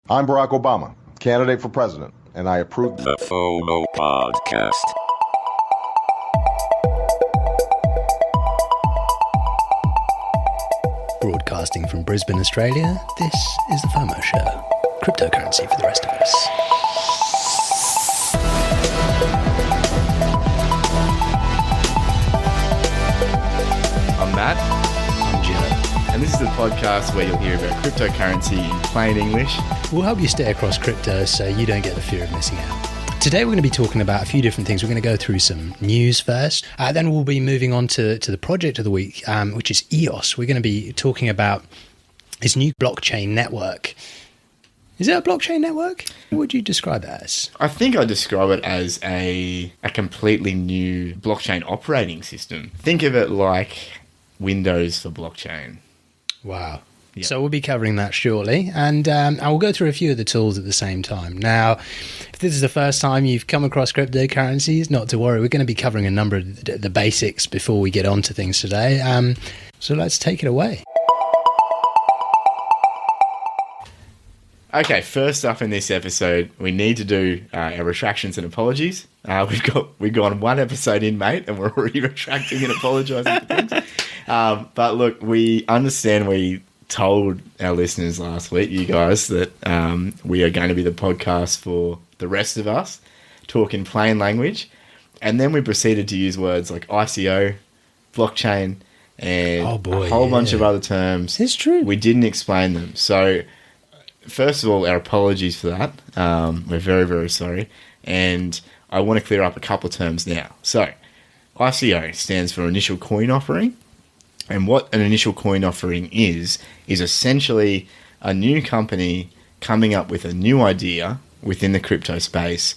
I'm Barack Obama, candidate for president, and I approve the FOMO podcast. Broadcasting from Brisbane, Australia, this is the FOMO Show. Cryptocurrency for the rest of us. I'm Matt. I'm Joe. And this is the podcast where you'll hear about cryptocurrency in plain English. We'll help you stay across crypto so you don't get the fear of missing out. Today we're going to be talking about a few different things. We're going to go through some news first. Then we'll be moving on to the project of the week, which is EOS. We're going to be talking about this new blockchain network. Is it a blockchain network? What would you describe it as? I think I describe it as a completely new blockchain operating system. Think of it like Windows for blockchain. Wow. Yeah. So we'll be covering that shortly, and I will go through a few of the tools at the same time. Now, if this is the first time you've come across cryptocurrencies, not to worry, we're going to be covering a number of the basics before we get on to things today. So let's take it away. Okay, first up in this episode, we need to do our retractions and apologies. We've gone one episode in, mate, and we're already retracting and apologising for things. But look, we understand we told our listeners last week, you guys, that we are going to be the podcast for the rest of us, talk in plain language. And then we proceeded to use words like ICO, blockchain, and a whole bunch of other terms. It's true. We didn't explain them. So, first of all, our apologies for that. We're very, very sorry. And I want to clear up a couple of terms now. So, ICO stands for Initial Coin Offering. And what an initial coin offering is essentially a new company coming up with a new idea within the crypto space,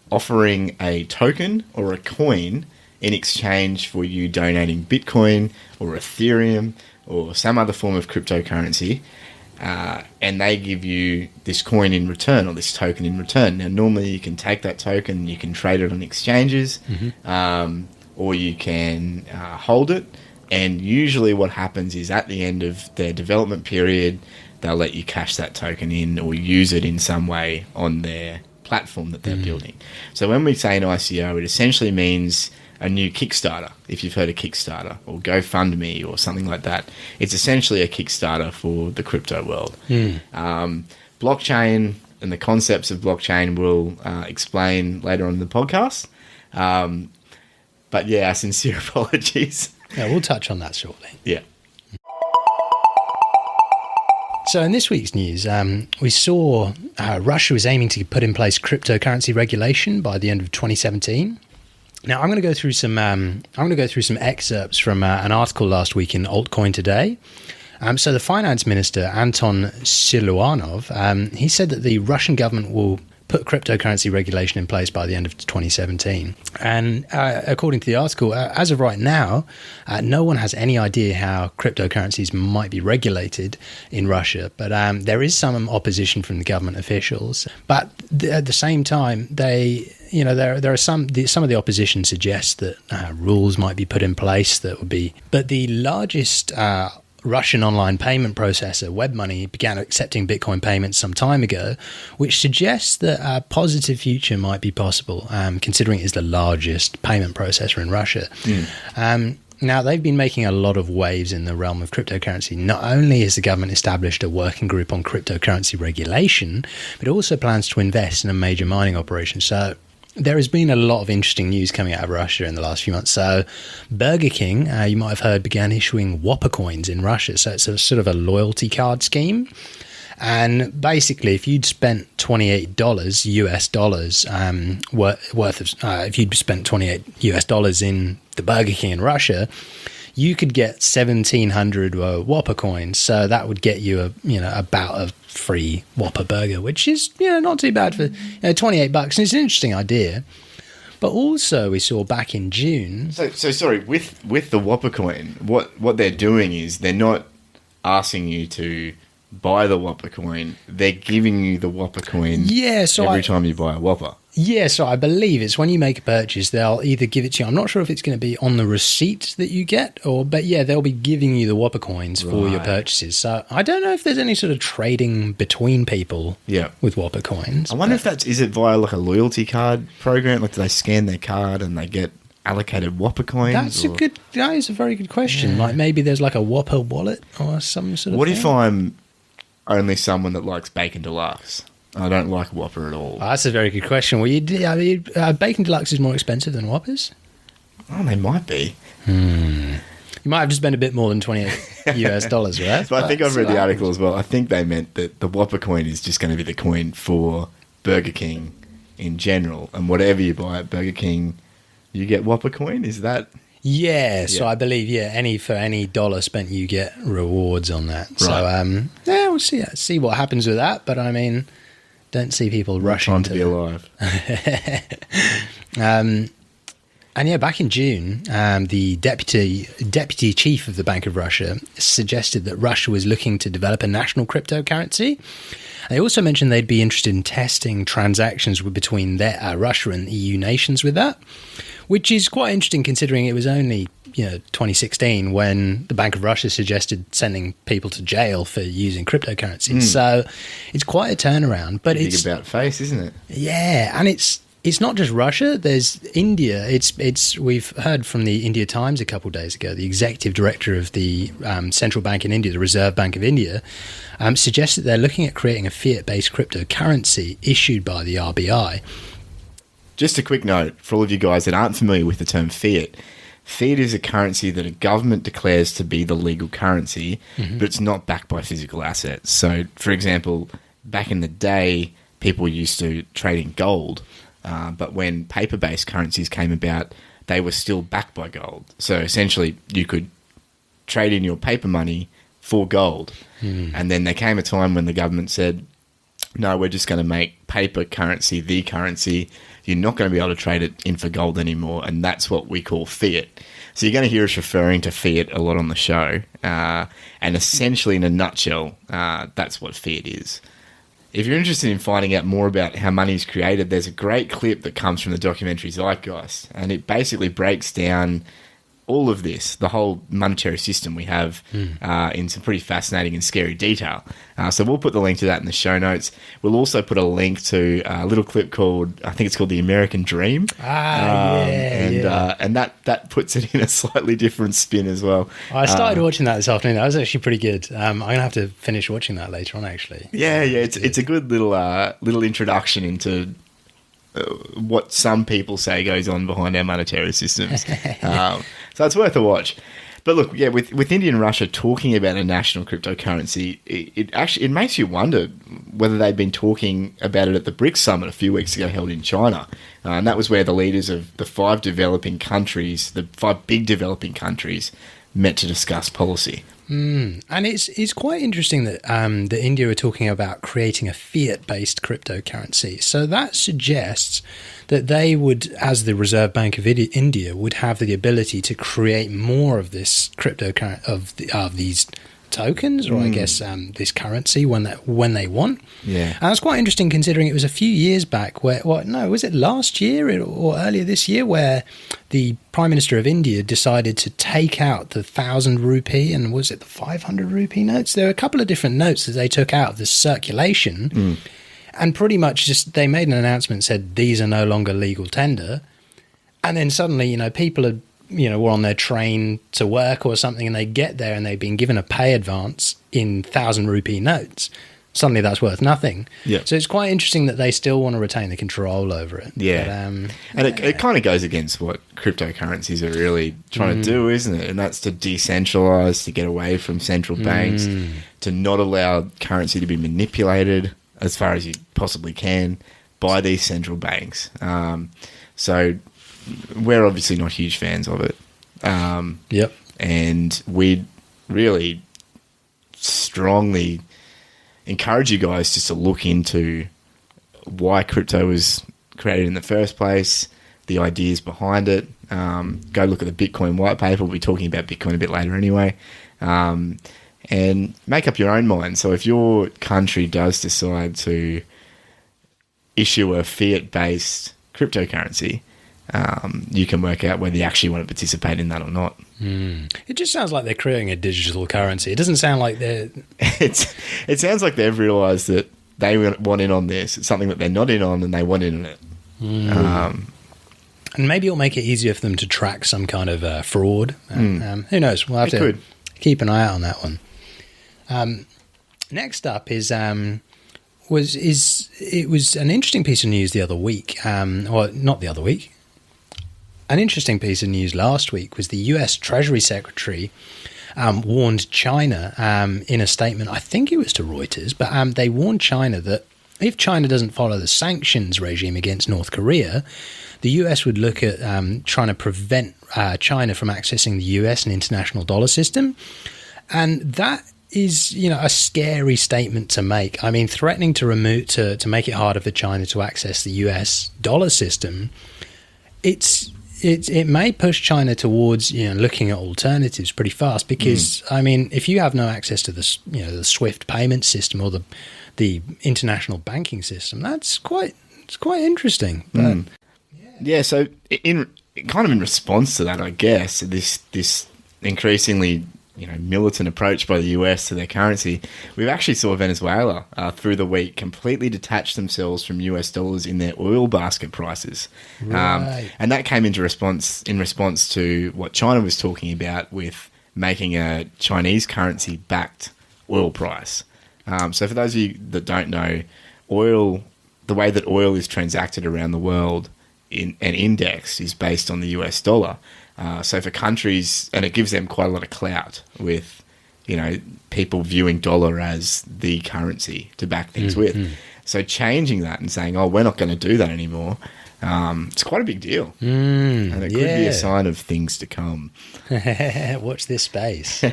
offering a token or a coin in exchange for you donating Bitcoin or Etheruem or some other form of cryptocurrency. And they give you this coin in return or this token in return. Now, normally you can take that token, you can trade it on exchanges, or you can hold it. And usually what happens is at the end of their development period, they'll let you cash that token in or use it in some way on their platform that they're building. So when we say an ICO, it essentially means a new Kickstarter, if you've heard of Kickstarter, or GoFundMe or something like that. It's essentially a Kickstarter for the crypto world. Blockchain and the concepts of blockchain we'll explain later on in the podcast. But yeah, sincere apologies. Yeah, we'll touch on that shortly. Yeah. So in this week's news, we saw Russia was aiming to put in place cryptocurrency regulation by the end of 2017. Now I'm going to go through some excerpts from an article last week in Altcoin Today. So the finance minister Anton Siluanov, he said that the Russian government will put cryptocurrency regulation in place by the end of 2017. And according to the article, as of right now, no one has any idea how cryptocurrencies might be regulated in Russia. But there is some opposition from the government officials. But at the same time, there are some of the opposition suggests that rules might be put in place that would be. But the largest Russian online payment processor, WebMoney, began accepting Bitcoin payments some time ago, which suggests that a positive future might be possible, considering it is the largest payment processor in Russia. Now, they've been making a lot of waves in the realm of cryptocurrency. Not only has the government established a working group on cryptocurrency regulation, but it also plans to invest in a major mining operation. So there has been a lot of interesting news coming out of Russia in the last few months. So Burger King, you might have heard, began issuing Whopper coins in Russia. So it's a sort of a loyalty card scheme. And basically, if you'd spent $28 US dollars worth of, if you'd spent $28 US dollars in the Burger King in Russia, you could get 1,700 Whopper coins. So that would get you about a free Whopper burger, which is not too bad for $28. And it's an interesting idea. But also, we saw back in June. So sorry, with the Whopper coin, what they're doing is they're not asking you to buy the Whopper coin. They're giving you the Whopper coin every time you buy a Whopper. Yeah, so I believe it's when you make a purchase, they'll either give it to you. I'm not sure if it's going to be on the receipt that you get, but yeah, they'll be giving you the Whopper coins for your purchases. So I don't know if there's any sort of trading between people with Whopper coins. I wonder if is it via like a loyalty card program? Like, do they scan their card and they get allocated Whopper coins? That is a very good question. Yeah. Like maybe there's like a Whopper wallet or some sort of What thing. if I'm only someone that likes Bacon Deluxe? I don't like Whopper at all. Oh, that's a very good question. Well, Bacon Deluxe is more expensive than Whoppers? Oh, they might be. You might have to spend a bit more than $28 US, right? But I think I've read the article as well. I think they meant that the Whopper coin is just going to be the coin for Burger King in general. And whatever you buy at Burger King, you get Whopper coin? Is that... Yeah, so I believe, for any dollar spent, you get rewards on that. Right. So, we'll see what happens with that. But, I mean... Don't see people rushing to be alive. And back in June, the deputy chief of the Bank of Russia suggested that Russia was looking to develop a national cryptocurrency. They also mentioned they'd be interested in testing transactions between Russia and EU nations with that, which is quite interesting considering it was only 2016 when the Bank of Russia suggested sending people to jail for using cryptocurrencies. So it's quite a turnaround. But it's about face, isn't it? Yeah, and it's not just Russia. There's India. We've heard from the India Times a couple of days ago. The executive director of the central bank in India, the Reserve Bank of India, suggested they're looking at creating a fiat-based cryptocurrency issued by the RBI. Just a quick note for all of you guys that aren't familiar with the term fiat. Fiat is a currency that a government declares to be the legal currency, but it's not backed by physical assets. So, for example, back in the day, people used to trade in gold, but when paper-based currencies came about, they were still backed by gold. So, essentially, you could trade in your paper money for gold. And then there came a time when the government said, no, we're just going to make paper currency the currency. You're not going to be able to trade it in for gold anymore, and that's what we call fiat. So you're going to hear us referring to fiat a lot on the show, and essentially, in a nutshell, that's what fiat is. If you're interested in finding out more about how money is created, there's a great clip that comes from the documentary Zeitgeist, and it basically breaks down all of this, the whole monetary system we have, in some pretty fascinating and scary detail. So we'll put the link to that in the show notes. We'll also put a link to a little clip called, I think it's called The American Dream. And that puts it in a slightly different spin as well. I started watching that this afternoon. That was actually pretty good. I'm going to have to finish watching that later on, actually. Yeah, it's a good little introduction into what some people say goes on behind our monetary systems. So it's worth a watch. But look, with India and Russia talking about a national cryptocurrency, it makes you wonder whether they'd been talking about it at the BRICS summit a few weeks ago held in China. And that was where the leaders of the five big developing countries, met to discuss policy. And it's quite interesting that that India are talking about creating a fiat-based cryptocurrency. So that suggests that they would, as the Reserve Bank of India, would have the ability to create more of this cryptocurrency of these tokens, or I guess this currency when they want. Yeah, and that's quite interesting considering it was a few years back was it last year or earlier this year where the Prime Minister of India decided to take out the 1,000 rupee and was it the 500 rupee notes? There were a couple of different notes that they took out of the circulation, and pretty much just they made an announcement, said these are no longer legal tender, and then suddenly people had were on their train to work or something, and they get there and they've been given a pay advance in 1,000 rupee notes. Suddenly that's worth nothing. Yeah. So it's quite interesting that they still want to retain the control over it. Yeah. But, and it kind of goes against what cryptocurrencies are really trying to do, isn't it? And that's to decentralize, to get away from central banks, to not allow currency to be manipulated as far as you possibly can by these central banks. So we're obviously not huge fans of it. Yep. And we'd really strongly encourage you guys just to look into why crypto was created in the first place, the ideas behind it. Go look at the Bitcoin white paper. We'll be talking about Bitcoin a bit later anyway. And make up your own mind. So if your country does decide to issue a fiat-based cryptocurrency, you can work out whether you actually want to participate in that or not. It just sounds like they're creating a digital currency. It doesn't sound like they're... It sounds like they've realised that they want in on this. It's something that they're not in on and they want in on it. And maybe it'll make it easier for them to track some kind of fraud. Who knows? We'll have to keep an eye out on that one. Next up is it was an interesting piece of news the other week. Well, not the other week. An interesting piece of news last week was the US Treasury Secretary warned China in a statement, I think it was to Reuters, but they warned China that if China doesn't follow the sanctions regime against North Korea, the US would look at trying to prevent China from accessing the US and international dollar system. And that is, a scary statement to make. I mean, threatening to make it harder for China to access the US dollar system, it may push China towards looking at alternatives pretty fast because I mean, if you have no access to the the SWIFT payment system or the international banking system, it's quite interesting. But yeah, so in response to that, I guess this increasingly militant approach by the US to their currency, we've actually saw Venezuela through the week completely detach themselves from US dollars in their oil basket prices. Right. And that came in response to what China was talking about with making a Chinese currency backed oil price. So for those of you that don't know, the way that oil is transacted around the world in an index is based on the US dollar. So for countries, and it gives them quite a lot of clout with, people viewing dollar as the currency to back things with. So changing that and saying, we're not going to do that anymore, it's quite a big deal. And it could be a sign of things to come. Watch this space.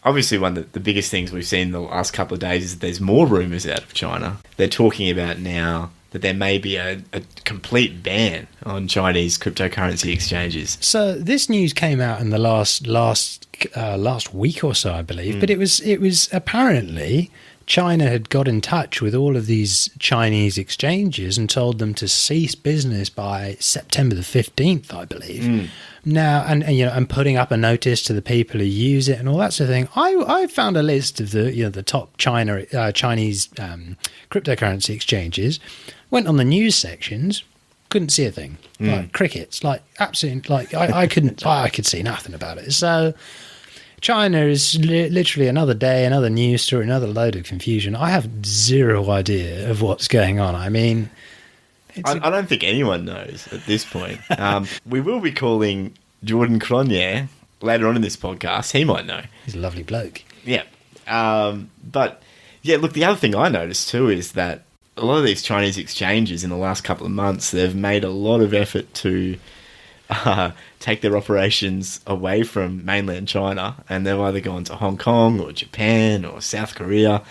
Obviously, one of the biggest things we've seen in the last couple of days is there's more rumours out of China. They're talking about now that there may be a complete ban on Chinese cryptocurrency exchanges. So this news came out in the last week or so, I believe. But it was apparently China had got in touch with all of these Chinese exchanges and told them to cease business by September the 15th, I believe. Now, and putting up a notice to the people who use it and all that sort of thing. I found a list of the top Chinese cryptocurrency exchanges. Went on the news sections, couldn't see a thing. Like crickets, like absolutely, like I could see nothing about it. So China is literally another day, another news story, another load of confusion. I have zero idea of what's going on. I mean, I don't think anyone knows at this point. We will be calling Jordan Cronje later on in this podcast. He might know. He's a lovely bloke. Yeah. But, yeah, look, the other thing I noticed too is that a lot of these Chinese exchanges in the last couple of months, they've made a lot of effort to take their operations away from mainland China, and they've either gone to Hong Kong or Japan or South Korea.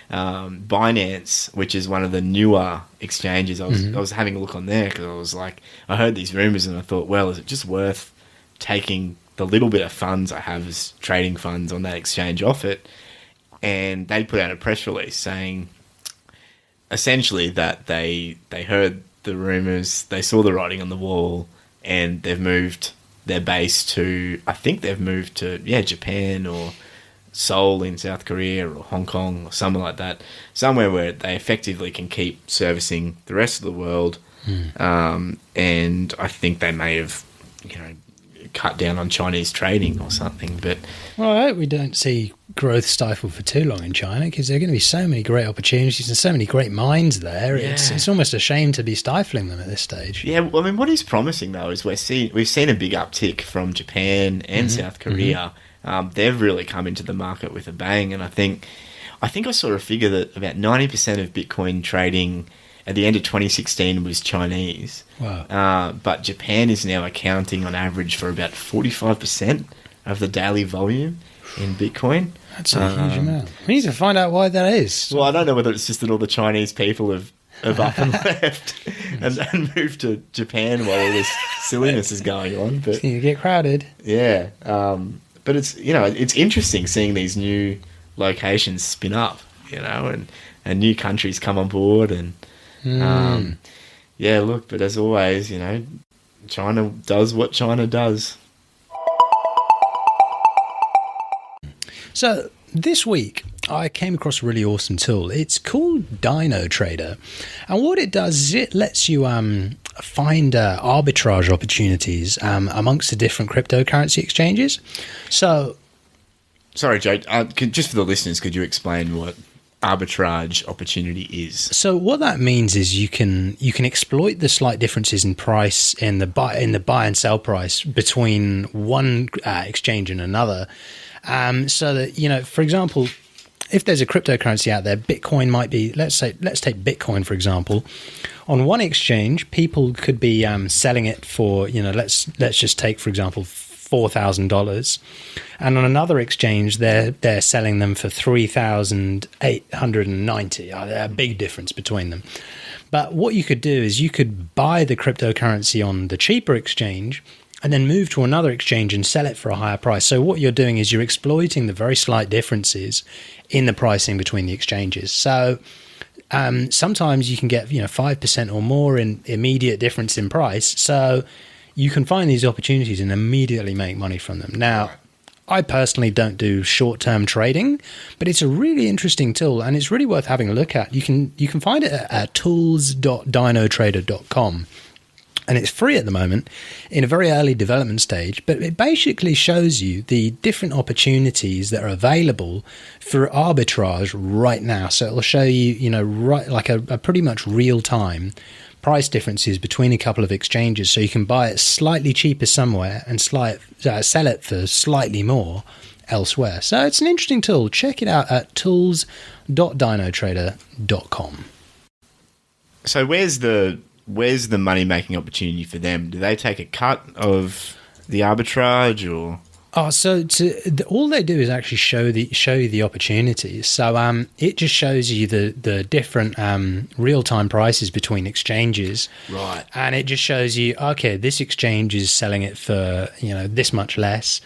Binance, which is one of the newer exchanges, I was having a look on there because I was like, I heard these rumors and I thought, well, is it just worth taking the little bit of funds I have as trading funds on that exchange off it? And they put out a press release saying essentially that they heard the rumors, they saw the writing on the wall, and they've moved their base to, I think they've moved to, Japan or Seoul in South Korea or Hong Kong or somewhere like that, somewhere where they effectively can keep servicing the rest of the world. And I think they may have, cut down on Chinese trading or something. But well, I hope we don't see growth stifled for too long in China, because there are going to be so many great opportunities and so many great minds there. Yeah. It's almost a shame to be stifling them at this stage. Yeah, well, I mean, what is promising though is we've seen a big uptick from Japan and South Korea. They've really come into the market with a bang, and I think I sort of figure that about 90% of Bitcoin trading at the end of 2016 was Chinese. Wow. But Japan is now accounting on average for about 45% of the daily volume in Bitcoin. That's a huge amount. We need to find out why that is. Well, I don't know whether it's just that all the Chinese people have up and left and moved to Japan while all this silliness is going on. But you get crowded. Yeah. But it's, it's interesting seeing these new locations spin up. and new countries come on board. And look, but as always, China does what China does. So this week, I came across a really awesome tool. It's called Dynotrader. And what it does is it lets you find arbitrage opportunities amongst the different cryptocurrency exchanges. So, sorry, Joe, just for the listeners, could you explain what arbitrage opportunity is? So what that means is you can exploit the slight differences in price in the buy and sell price between one exchange and another. So that, for example, if there's a cryptocurrency out there, Bitcoin might be, let's take Bitcoin, for example. On one exchange, people could be selling it for, let's just take, for example, $4,000. And on another exchange, they're selling them for $3,890. There are a big difference between them. But what you could do is you could buy the cryptocurrency on the cheaper exchange and then move to another exchange and sell it for a higher price. So what you're doing is you're exploiting the very slight differences in the pricing between the exchanges. So sometimes you can get 5% or more in immediate difference in price. So you can find these opportunities and immediately make money from them. Now, I personally don't do short-term trading, but it's a really interesting tool and it's really worth having a look at. You can find it at tools.dynotrader.com. And it's free at the moment in a very early development stage, but it basically shows you the different opportunities that are available for arbitrage right now. So it'll show you, like a pretty much real time price differences between a couple of exchanges. So you can buy it slightly cheaper somewhere and sell it for slightly more elsewhere. So it's an interesting tool. Check it out at tools.dynotrader.com. So where's the money making opportunity for them? Do they take a cut of the arbitrage or? Oh, so all they do is actually show you the opportunities. So it just shows you the different real time prices between exchanges, right? And it just shows you, okay, this exchange is selling it for this much less.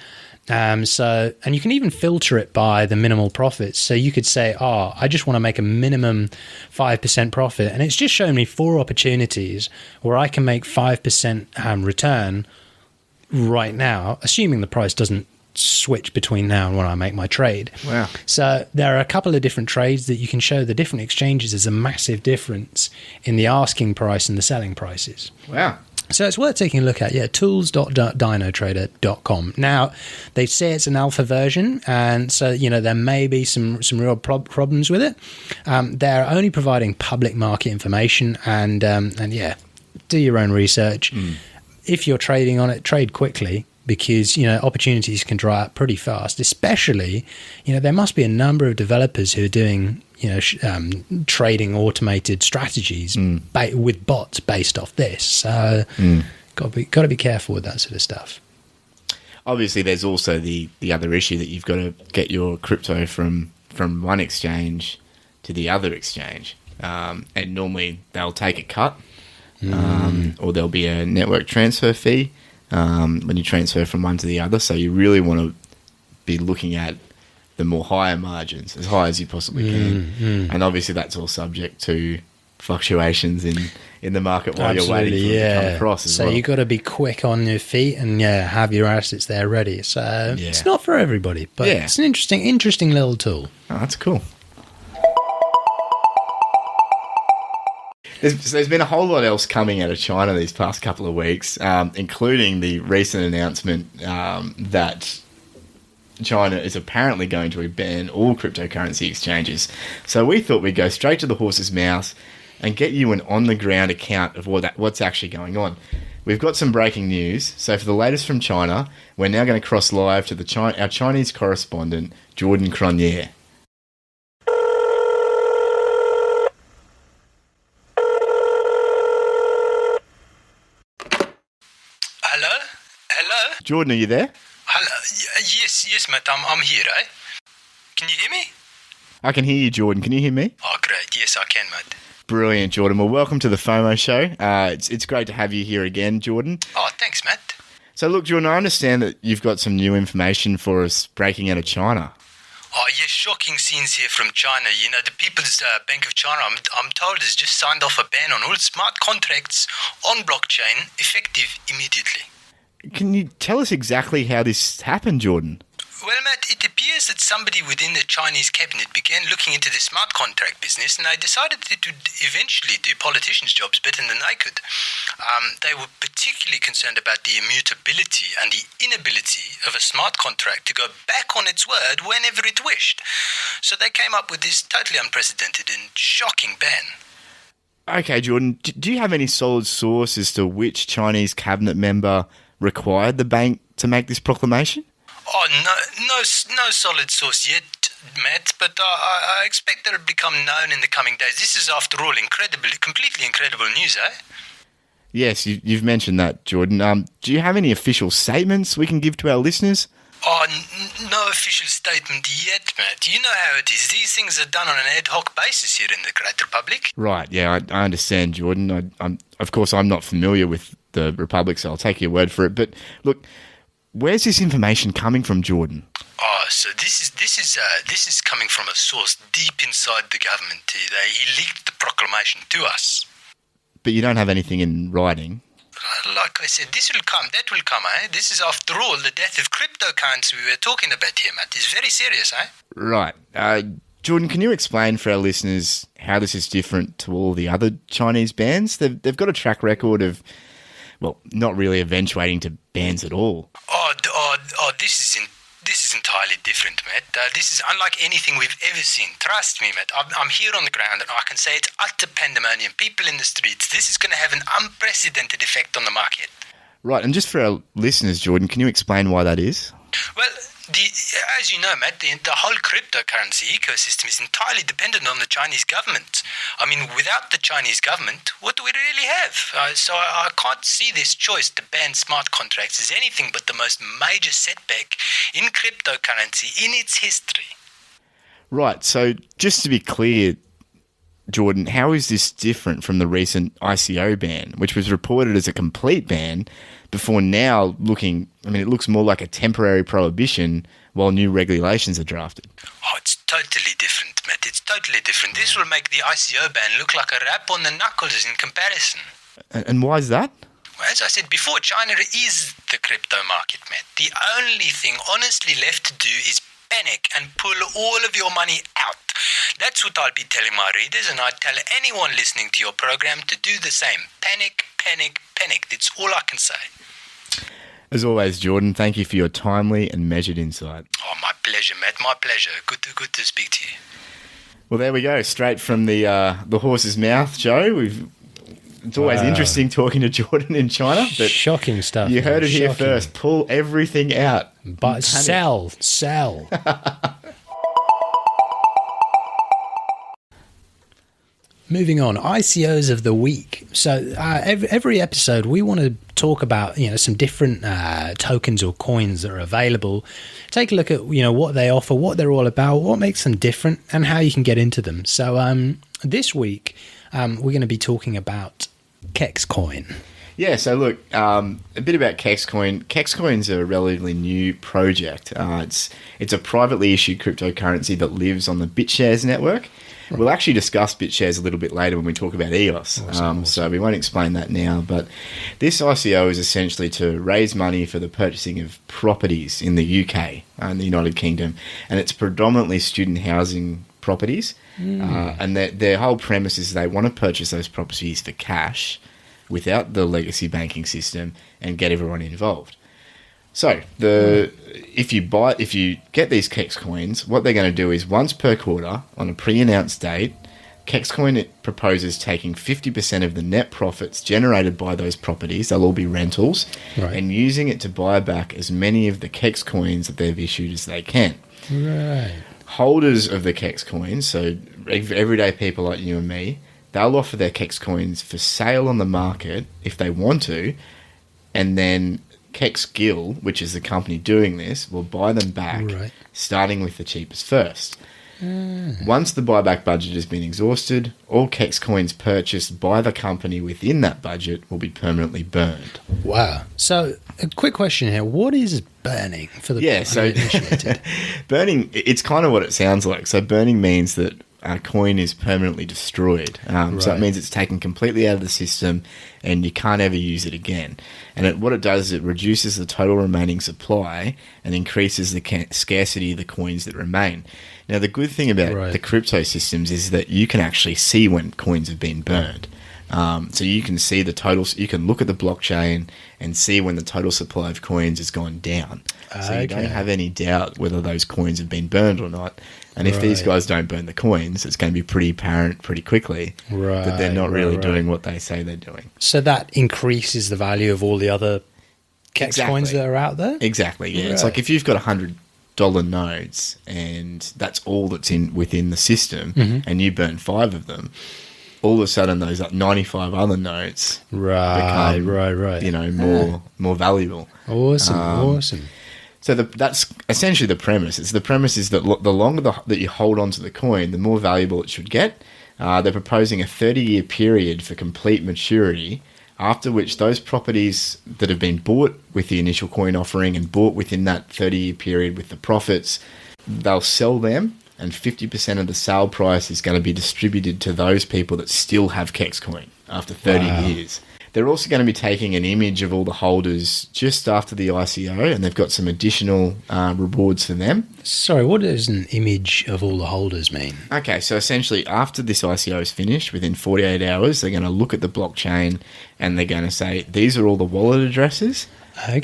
So, and you can even filter it by the minimal profits. So you could say, I just want to make a minimum 5% profit. And it's just shown me 4 opportunities where I can make 5% return right now, assuming the price doesn't switch between now and when I make my trade. Wow. So there are a couple of different trades that you can show the different exchanges. There's a massive difference in the asking price and the selling prices. Wow. So it's worth taking a look at, tools.dynotrader.com. Now, they say it's an alpha version, and so, there may be some real problems with it. They're only providing public market information, and do your own research. If you're trading on it, trade quickly, because, opportunities can dry up pretty fast, especially, there must be a number of developers who are doing trading automated strategies with bots based off this. So got to be careful with that sort of stuff. Obviously, there's also the other issue that you've got to get your crypto from one exchange to the other exchange, and normally they'll take a cut, or there'll be a network transfer fee when you transfer from one to the other. So you really want to be looking at the more higher margins, as high as you possibly can. And obviously that's all subject to fluctuations in the market while you're waiting for it to come across as well. So you got to be quick on your feet and have your assets there ready. So it's not for everybody, but it's an interesting little tool. Oh, that's cool. There's been a whole lot else coming out of China these past couple of weeks, including the recent announcement that China is apparently going to ban all cryptocurrency exchanges. So we thought we'd go straight to the horse's mouth and get you an on-the-ground account of what's actually going on. We've got some breaking news. So for the latest from China, we're now going to cross live to our Chinese correspondent, Jordan Cronje. Hello? Jordan, are you there? Hello. Yes, mate. I'm here, eh? Can you hear me? I can hear you, Jordan. Can you hear me? Oh, great. Yes, I can, mate. Brilliant, Jordan. Well, welcome to the FOMO Show. It's great to have you here again, Jordan. Oh, thanks, mate. So, look, Jordan, I understand that you've got some new information for us breaking out of China. Oh, yeah, shocking scenes here from China. You know, the People's Bank of China, I'm told, has just signed off a ban on all smart contracts on blockchain, effective immediately. Can you tell us exactly how this happened, Jordan? Well, Matt, it appears that somebody within the Chinese cabinet began looking into the smart contract business, and they decided that it would eventually do politicians' jobs better than they could. They were particularly concerned about the immutability and the inability of a smart contract to go back on its word whenever it wished. So they came up with this totally unprecedented and shocking ban. Okay, Jordan, do you have any solid source as to which Chinese cabinet member required the bank to make this proclamation? Oh, no solid source yet, Matt, but I expect that it'll become known in the coming days. This is, after all, completely incredible news, eh? Yes, you've mentioned that, Jordan. Do you have any official statements we can give to our listeners? Oh, no official statement yet, Matt. You know how it is. These things are done on an ad hoc basis here in the Great Republic. Right, yeah, I understand, Jordan. Of course, I'm not familiar with the Republic, so I'll take your word for it. But look, where's this information coming from, Jordan? Oh, so this is coming from a source deep inside the government. He leaked the proclamation to us. But you don't have anything in writing. Like I said, this will come, that will come, eh? This is, after all, the death of cryptocurrency we were talking about here, Matt. It's very serious, eh? Right. Jordan, can you explain for our listeners how this is different to all the other Chinese bans? They've got a track record of, well, not really eventuating to bans at all. This is entirely different, Matt. This is unlike anything we've ever seen. Trust me, Matt. I'm here on the ground and I can say it's utter pandemonium. People in the streets. This is going to have an unprecedented effect on the market. Right, and just for our listeners, Jordan, can you explain why that is? Well, as you know, Matt, the whole cryptocurrency ecosystem is entirely dependent on the Chinese government. I mean, without the Chinese government, what do we really have? So I can't see this choice to ban smart contracts as anything but the most major setback in cryptocurrency in its history. Right, so just to be clear, Jordan, how is this different from the recent ICO ban, which was reported as a complete ban, before now it looks more like a temporary prohibition while new regulations are drafted? Oh, it's totally different, Matt. It's totally different. This will make the ICO ban look like a rap on the knuckles in comparison. And why is that? Well, as I said before, China is the crypto market, Matt. The only thing honestly left to do is panic and pull all of your money out. That's what I'll be telling my readers, and I'd tell anyone listening to your program to do the same. Panic, panic, panic. That's all I can say. As always, Jordan, thank you for your timely and measured insight. Oh, my pleasure, Matt. My pleasure. Good to speak to you. Well, there we go. Straight from the horse's mouth, Joe. It's always interesting talking to Jordan in China. But shocking stuff. You heard it here first. Pull everything out. But sell. Moving on, ICOs of the week. So every episode we want to talk about some different tokens or coins that are available. Take a look at what they offer, what they're all about, what makes them different, and how you can get into them. So this week we're going to be talking about Kexcoin. Yeah, so look, a bit about Kexcoin. Kexcoin's a relatively new project. It's a privately issued cryptocurrency that lives on the Bitshares network. Right. We'll actually discuss Bitshares a little bit later when we talk about EOS, awesome. So we won't explain that now. But this ICO is essentially to raise money for the purchasing of properties in the UK and the United Kingdom, and it's predominantly student housing properties. And their whole premise is they want to purchase those properties for cash without the legacy banking system and get everyone involved. So if you get these Kexcoins, what they're going to do is once per quarter on a pre-announced date, Kexcoin proposes taking 50% of the net profits generated by those properties, they'll all be rentals, right, and using it to buy back as many of the Kexcoins that they've issued as they can. Right. Holders of the Kexcoins, so everyday people like you and me, they'll offer their Kexcoins for sale on the market if they want to, and then Kexgill, which is the company doing this, will buy them back, right, starting with the cheapest first. Once the buyback budget has been exhausted, all Kex coins purchased by the company within that budget will be permanently burned. Wow. So, a quick question here. What is burning for the uninitiated? Burning, it's kind of what it sounds like. So burning means that a coin is permanently destroyed. So it means it's taken completely out of the system and you can't ever use it again. And what it does is it reduces the total remaining supply and increases the scarcity of the coins that remain. Now, the good thing about the crypto systems is that you can actually see when coins have been burned. So you can see the totals. You can look at the blockchain and see when the total supply of coins has gone down. So you don't have any doubt whether those coins have been burned or not. And if these guys don't burn the coins, it's going to be pretty apparent pretty quickly that they're not really doing what they say they're doing. So that increases the value of all the other Kex coins that are out there? Exactly, yeah. It's like if you've got $100 nodes and that's all that's within the system and you burn 5 of them, all of a sudden those 95 other nodes become more valuable. Awesome. So that's essentially the premise. The premise is that the longer that you hold on to the coin, the more valuable it should get. They're proposing a 30-year period for complete maturity, after which those properties that have been bought with the initial coin offering and bought within that 30-year period with the profits, they'll sell them, and 50% of the sale price is going to be distributed to those people that still have Kexcoin after 30 years. They're also going to be taking an image of all the holders just after the ICO, and they've got some additional rewards for them. Sorry, what does an image of all the holders mean? Okay, so essentially after this ICO is finished, within 48 hours, they're going to look at the blockchain and they're going to say, these are all the wallet addresses. Okay.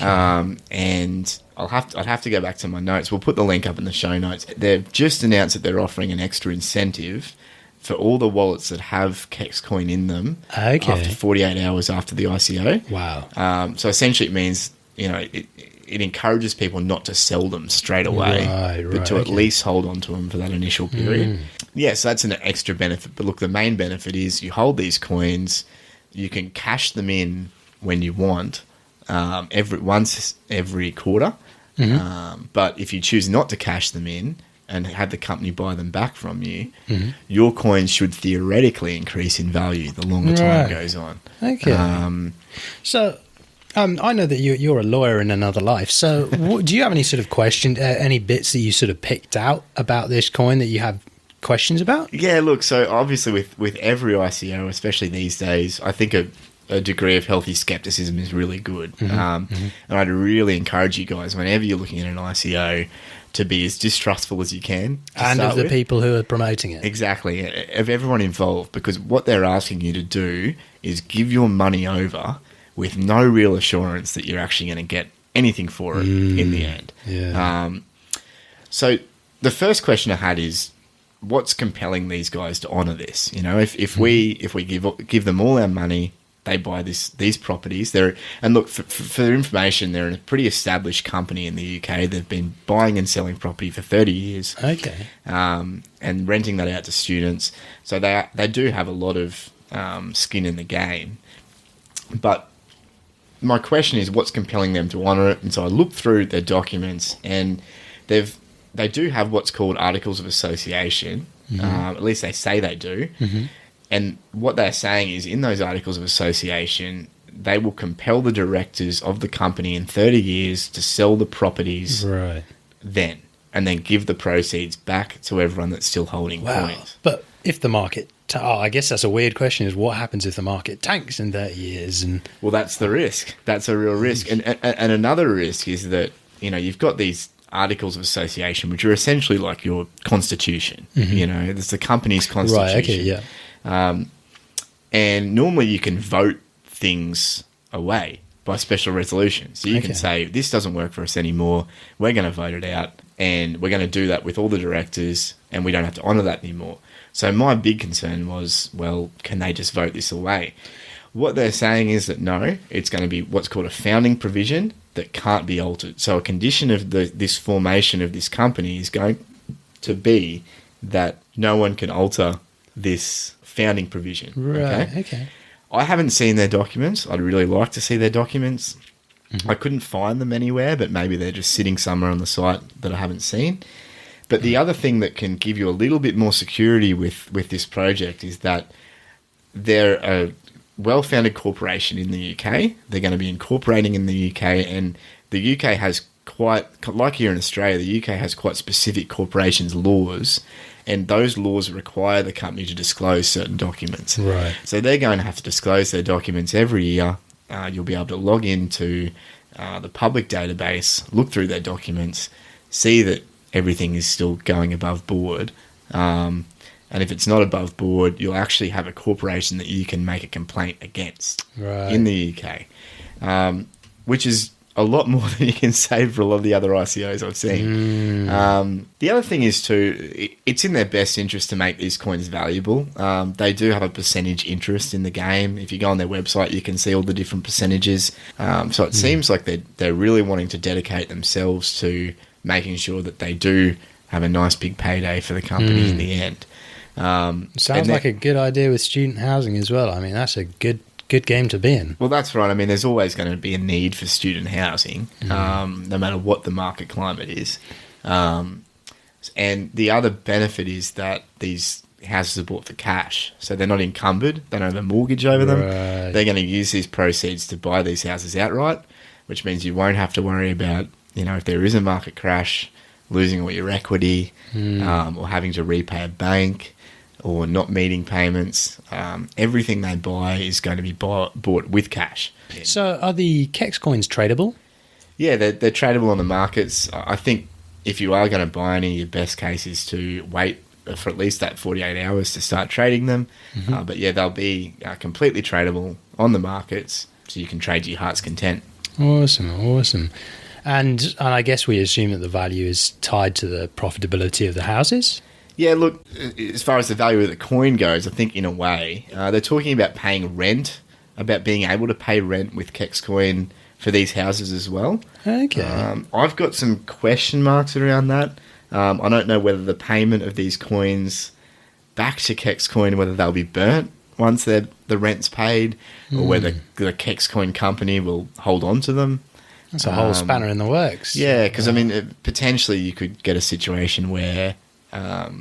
And I'd have to go back to my notes. We'll put the link up in the show notes. They've just announced that they're offering an extra incentive for all the wallets that have Kexcoin in them after 48 hours after the ICO. Wow. So essentially it means, it encourages people not to sell them straight away, but to at least hold on to them for that initial period. Yeah, so that's an extra benefit. But look, the main benefit is you hold these coins, you can cash them in when you want, once every quarter. But if you choose not to cash them in and have the company buy them back from you, your coins should theoretically increase in value the longer time goes on. Okay. So I know that you're a lawyer in another life. So do you have any sort of question, any bits that you sort of picked out about this coin that you have questions about? Yeah, look, so obviously with every ICO, especially these days, I think a degree of healthy skepticism is really good. And I'd really encourage you guys, whenever you're looking at an ICO, to be as distrustful as you can. And of the people who are promoting it. Exactly, of everyone involved, because what they're asking you to do is give your money over with no real assurance that you're actually going to get anything for it in the end. Yeah. So the first question I had is, what's compelling these guys to honour this? If we give them all our money, they buy these properties. And look, for their information, they're a pretty established company in the UK. They've been buying and selling property for 30 years. Okay. And renting that out to students. So they do have a lot of skin in the game. But my question is, what's compelling them to honour it? And so I looked through their documents, and they do have what's called Articles of Association. At least they say they do. And what they're saying is, in those Articles of Association, they will compel the directors of the company in 30 years to sell the properties then, and then give the proceeds back to everyone that's still holding coins. But if the market... I guess that's a weird question, is what happens if the market tanks in 30 years? Well, that's the risk. That's a real risk. And another risk is that, you've got these Articles of Association, which are essentially like your constitution. It's the company's constitution. Right, okay, yeah. And normally you can vote things away by special resolution. So you can say, this doesn't work for us anymore. We're going to vote it out, and we're going to do that with all the directors, and we don't have to honour that anymore. So my big concern was, well, can they just vote this away? What they're saying is that no, it's going to be what's called a founding provision that can't be altered. So a condition of this formation of this company is going to be that no one can alter this founding provision. Okay. I haven't seen their documents. I'd really like to see their documents. I couldn't find them anywhere, but maybe they're just sitting somewhere on the site that I haven't seen. But the other thing that can give you a little bit more security with this project is that they're a well-founded corporation in the UK. They're going to be incorporating in the UK, and the UK has quite, like here in Australia, the UK has quite specific corporations laws, and those laws require the company to disclose certain documents. Right. So they're going to have to disclose their documents every year. You'll be able to log into the public database, look through their documents, see that everything is still going above board. And if it's not above board, you'll actually have a corporation that you can make a complaint against in the UK, which is a lot more than you can say for a lot of the other ICOs I've seen. The other thing is too, it's in their best interest to make these coins valuable. They do have a percentage interest in the game. If you go on their website, you can see all the different percentages. So it seems like they're really wanting to dedicate themselves to making sure that they do have a nice big payday for the company in the end. Sounds like a good idea with student housing as well. I mean, that's a good game to be in. Well, that's right. I mean, there's always going to be a need for student housing, no matter what the market climate is. And the other benefit is that these houses are bought for cash, so they're not encumbered. They don't have a mortgage over them. Right. They're going to use these proceeds to buy these houses outright, which means you won't have to worry about, if there is a market crash, losing all your equity, or having to repay a bank, or not meeting payments. Everything they buy is going to be bought with cash. So are the Kex coins tradable? Yeah, they're tradable on the markets. I think if you are going to buy any, your best case is to wait for at least that 48 hours to start trading them. But yeah, they'll be completely tradable on the markets, so you can trade to your heart's content. Awesome. And I guess we assume that the value is tied to the profitability of the houses? Yeah, look, as far as the value of the coin goes, I think in a way, they're talking about paying rent, about being able to pay rent with Kexcoin for these houses as well. Okay. I've got some question marks around that. I don't know whether the payment of these coins back to Kexcoin, whether they'll be burnt once the rent's paid, or whether the Kexcoin company will hold on to them. That's a whole spanner in the works. Yeah, because, potentially you could get a situation where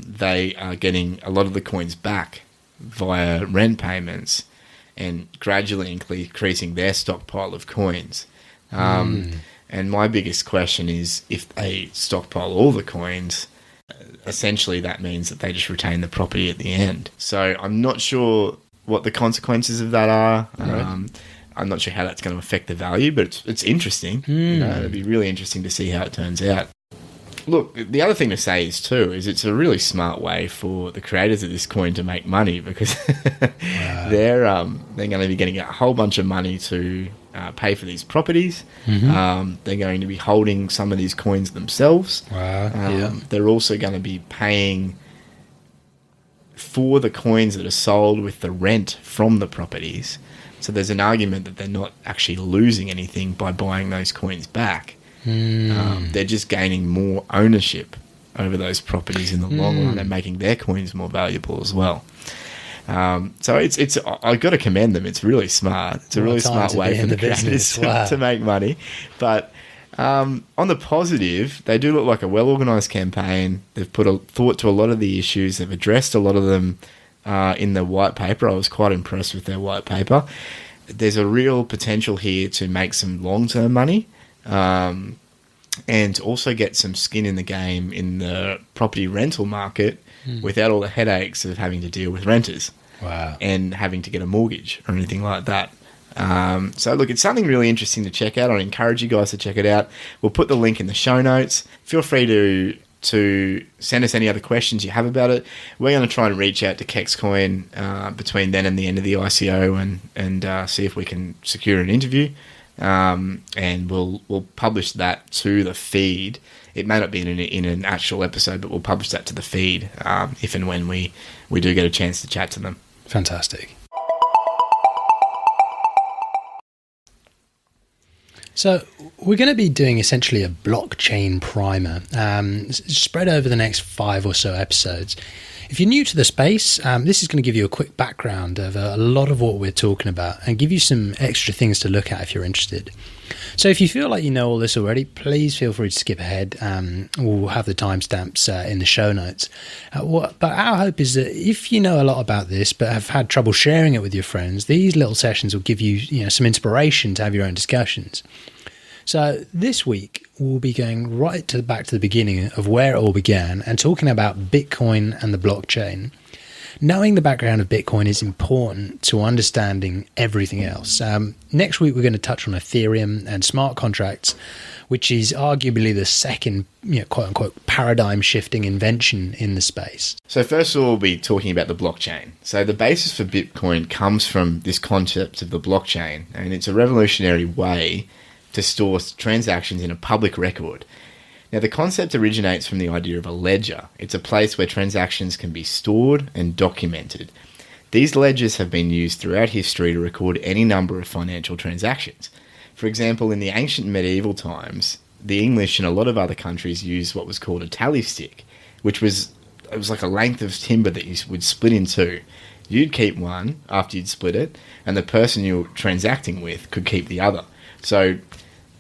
they are getting a lot of the coins back via rent payments and gradually increasing their stockpile of coins. And my biggest question is, if they stockpile all the coins, essentially that means that they just retain the property at the end. So I'm not sure what the consequences of that are. Right. I'm not sure how that's going to affect the value, but it's interesting. It'd be really interesting to see how it turns out. Look, the other thing to say is it's a really smart way for the creators of this coin to make money, because they're going to be getting a whole bunch of money to pay for these properties. They're going to be holding some of these coins themselves. They're also going to be paying for the coins that are sold with the rent from the properties. So there's an argument that they're not actually losing anything by buying those coins back. They're just gaining more ownership over those properties in the long run and making their coins more valuable as well. So it's I've got to commend them. It's really smart. It's a really smart way for the creators to make money. But on the positive, they do look like a well-organised campaign. They've put a thought to a lot of the issues. They've addressed a lot of them in the white paper. I was quite impressed with their white paper. There's a real potential here to make some long-term money. And also get some skin in the game in the property rental market without all the headaches of having to deal with renters and having to get a mortgage or anything like that. So look, it's something really interesting to check out. I encourage you guys to check it out. We'll put the link in the show notes. Feel free to send us any other questions you have about it. We're going to try and reach out to Kexcoin between then and the end of the ICO and see if we can secure an interview. And we'll publish that to the feed. It may not be in an actual episode, but we'll publish that to the feed if and when we do get a chance to chat to them. Fantastic. So we're going to be doing essentially a blockchain primer spread over the next 5 or so episodes. If you're new to the space, this is going to give you a quick background of a lot of what we're talking about and give you some extra things to look at if you're interested. So if you feel like you know all this already, please feel free to skip ahead. We'll have the timestamps in the show notes. But our hope is that if you know a lot about this but have had trouble sharing it with your friends, these little sessions will give you, some inspiration to have your own discussions. So this week, we'll be going back to the beginning of where it all began and talking about Bitcoin and the blockchain. Knowing the background of Bitcoin is important to understanding everything else. Next week, we're going to touch on Ethereum and smart contracts, which is arguably the second, quote-unquote, paradigm-shifting invention in the space. So first of all, we'll be talking about the blockchain. So the basis for Bitcoin comes from this concept of the blockchain, and it's a revolutionary way to store transactions in a public record. Now, the concept originates from the idea of a ledger. It's a place where transactions can be stored and documented. These ledgers have been used throughout history to record any number of financial transactions. For example, in the ancient medieval times, the English and a lot of other countries used what was called a tally stick, which was like a length of timber that you would split in two. You'd keep one after you'd split it, and the person you were transacting with could keep the other. So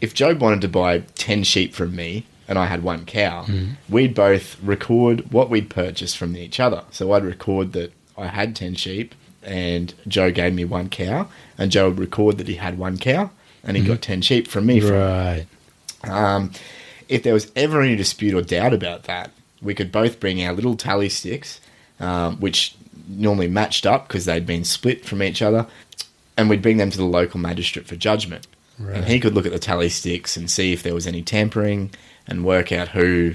if Joe wanted to buy 10 sheep from me, and I had one cow, we'd both record what we'd purchased from each other. So I'd record that I had 10 sheep and Joe gave me one cow, and Joe would record that he had one cow and he got 10 sheep from me. Right. If there was ever any dispute or doubt about that, we could both bring our little tally sticks, which normally matched up because they'd been split from each other, and we'd bring them to the local magistrate for judgment. Right. And he could look at the tally sticks and see if there was any tampering and work out who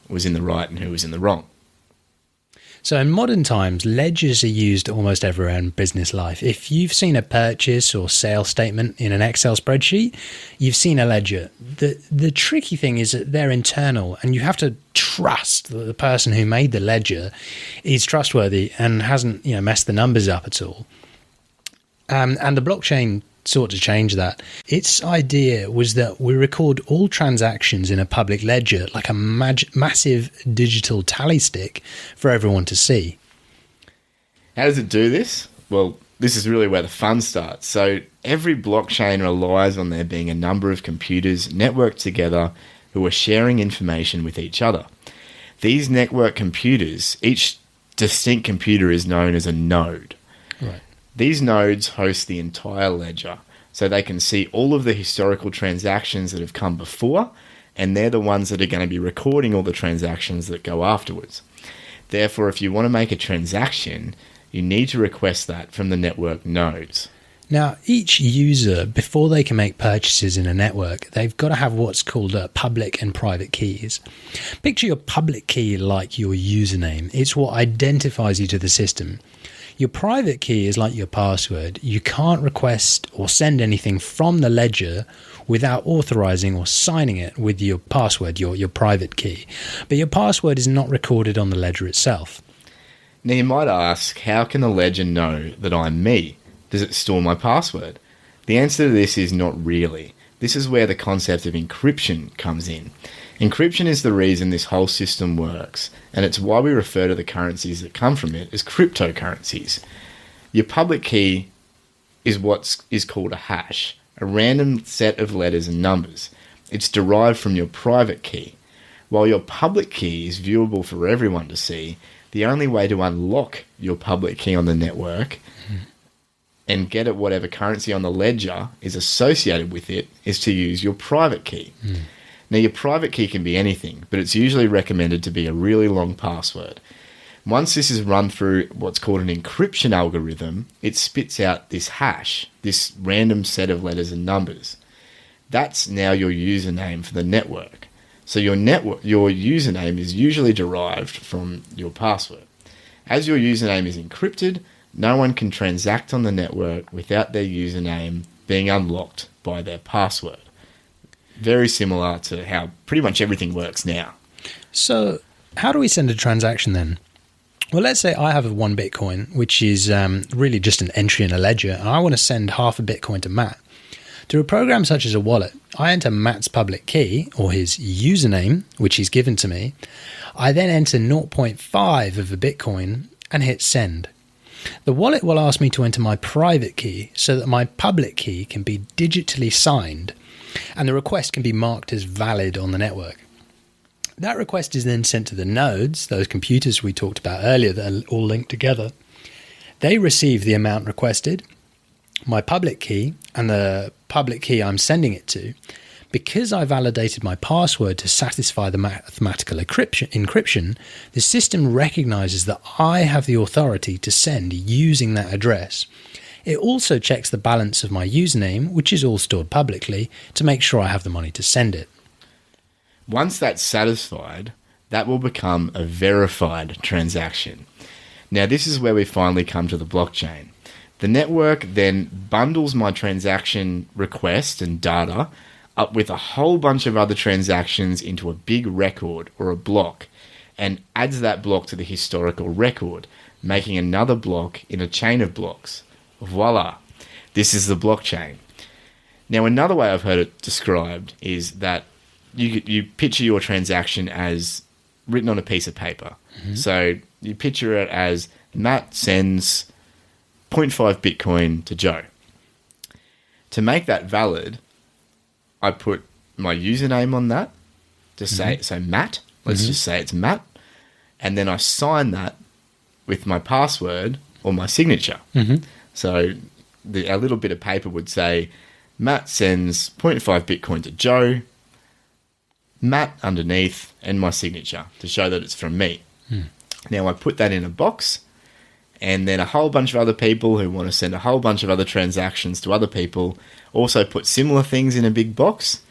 was in the right and who was in the wrong. So in modern times, ledgers are used almost everywhere in business life. If you've seen a purchase or sale statement in an Excel spreadsheet, you've seen a ledger. The tricky thing is that they're internal, and you have to trust that the person who made the ledger is trustworthy and hasn't messed the numbers up at all. And the blockchain sought to change that. Its idea was that we record all transactions in a public ledger, like a massive digital tally stick for everyone to see. How does it do this? Well, this is really where the fun starts. So every blockchain relies on there being a number of computers networked together who are sharing information with each other. These network computers, each distinct computer is known as a node. Right. These nodes host the entire ledger, so they can see all of the historical transactions that have come before, and they're the ones that are going to be recording all the transactions that go afterwards. Therefore, if you want to make a transaction, you need to request that from the network nodes. Now, each user, before they can make purchases in a network, they've got to have what's called public and private keys. Picture your public key like your username. It's what identifies you to the system. Your private key is like your password. You can't request or send anything from the ledger without authorizing or signing it with your password, your private key. But your password is not recorded on the ledger itself. Now you might ask, how can the ledger know that I'm me? Does it store my password? The answer to this is not really. This is where the concept of encryption comes in. Encryption is the reason this whole system works, and it's why we refer to the currencies that come from it as cryptocurrencies. Your public key is what is called a hash, a random set of letters and numbers. It's derived from your private key. While your public key is viewable for everyone to see, the only way to unlock your public key on the network and get at whatever currency on the ledger is associated with it is to use your private key. Now, your private key can be anything, but it's usually recommended to be a really long password. Once this is run through what's called an encryption algorithm, it spits out this hash, this random set of letters and numbers. That's now your username for the network. So your username is usually derived from your password. As your username is encrypted, no one can transact on the network without their username being unlocked by their password. Very similar to how pretty much everything works now. So how do we send a transaction then? Well, let's say I have one Bitcoin, which is really just an entry in a ledger, and I want to send half a Bitcoin to Matt. Through a program such as a wallet, I enter Matt's public key, or his username, which he's given to me. I then enter 0.5 of a Bitcoin and hit send. The wallet will ask me to enter my private key so that my public key can be digitally signed and the request can be marked as valid on the network. That request is then sent to the nodes, those computers we talked about earlier that are all linked together. They receive the amount requested, my public key, and the public key I'm sending it to. Because I validated my password to satisfy the mathematical encryption, the system recognizes that I have the authority to send using that address. It also checks the balance of my username, which is all stored publicly, to make sure I have the money to send it. Once that's satisfied, that will become a verified transaction. Now, this is where we finally come to the blockchain. The network then bundles my transaction request and data up with a whole bunch of other transactions into a big record or a block and adds that block to the historical record, making another block in a chain of blocks. Voila! This is the blockchain. Now, another way I've heard it described is that you picture your transaction as written on a piece of paper. Mm-hmm. So you picture it as Matt sends 0.5 Bitcoin to Joe. To make that valid, I put my username on that to say, so Matt, let's just say it's Matt. And then I sign that with my password or my signature. Mm-hmm. So a little bit of paper would say, Matt sends 0.5 Bitcoin to Joe, Matt underneath, and my signature to show that it's from me. Now I put that in a box, and then a whole bunch of other people who want to send a whole bunch of other transactions to other people also put similar things in a big box.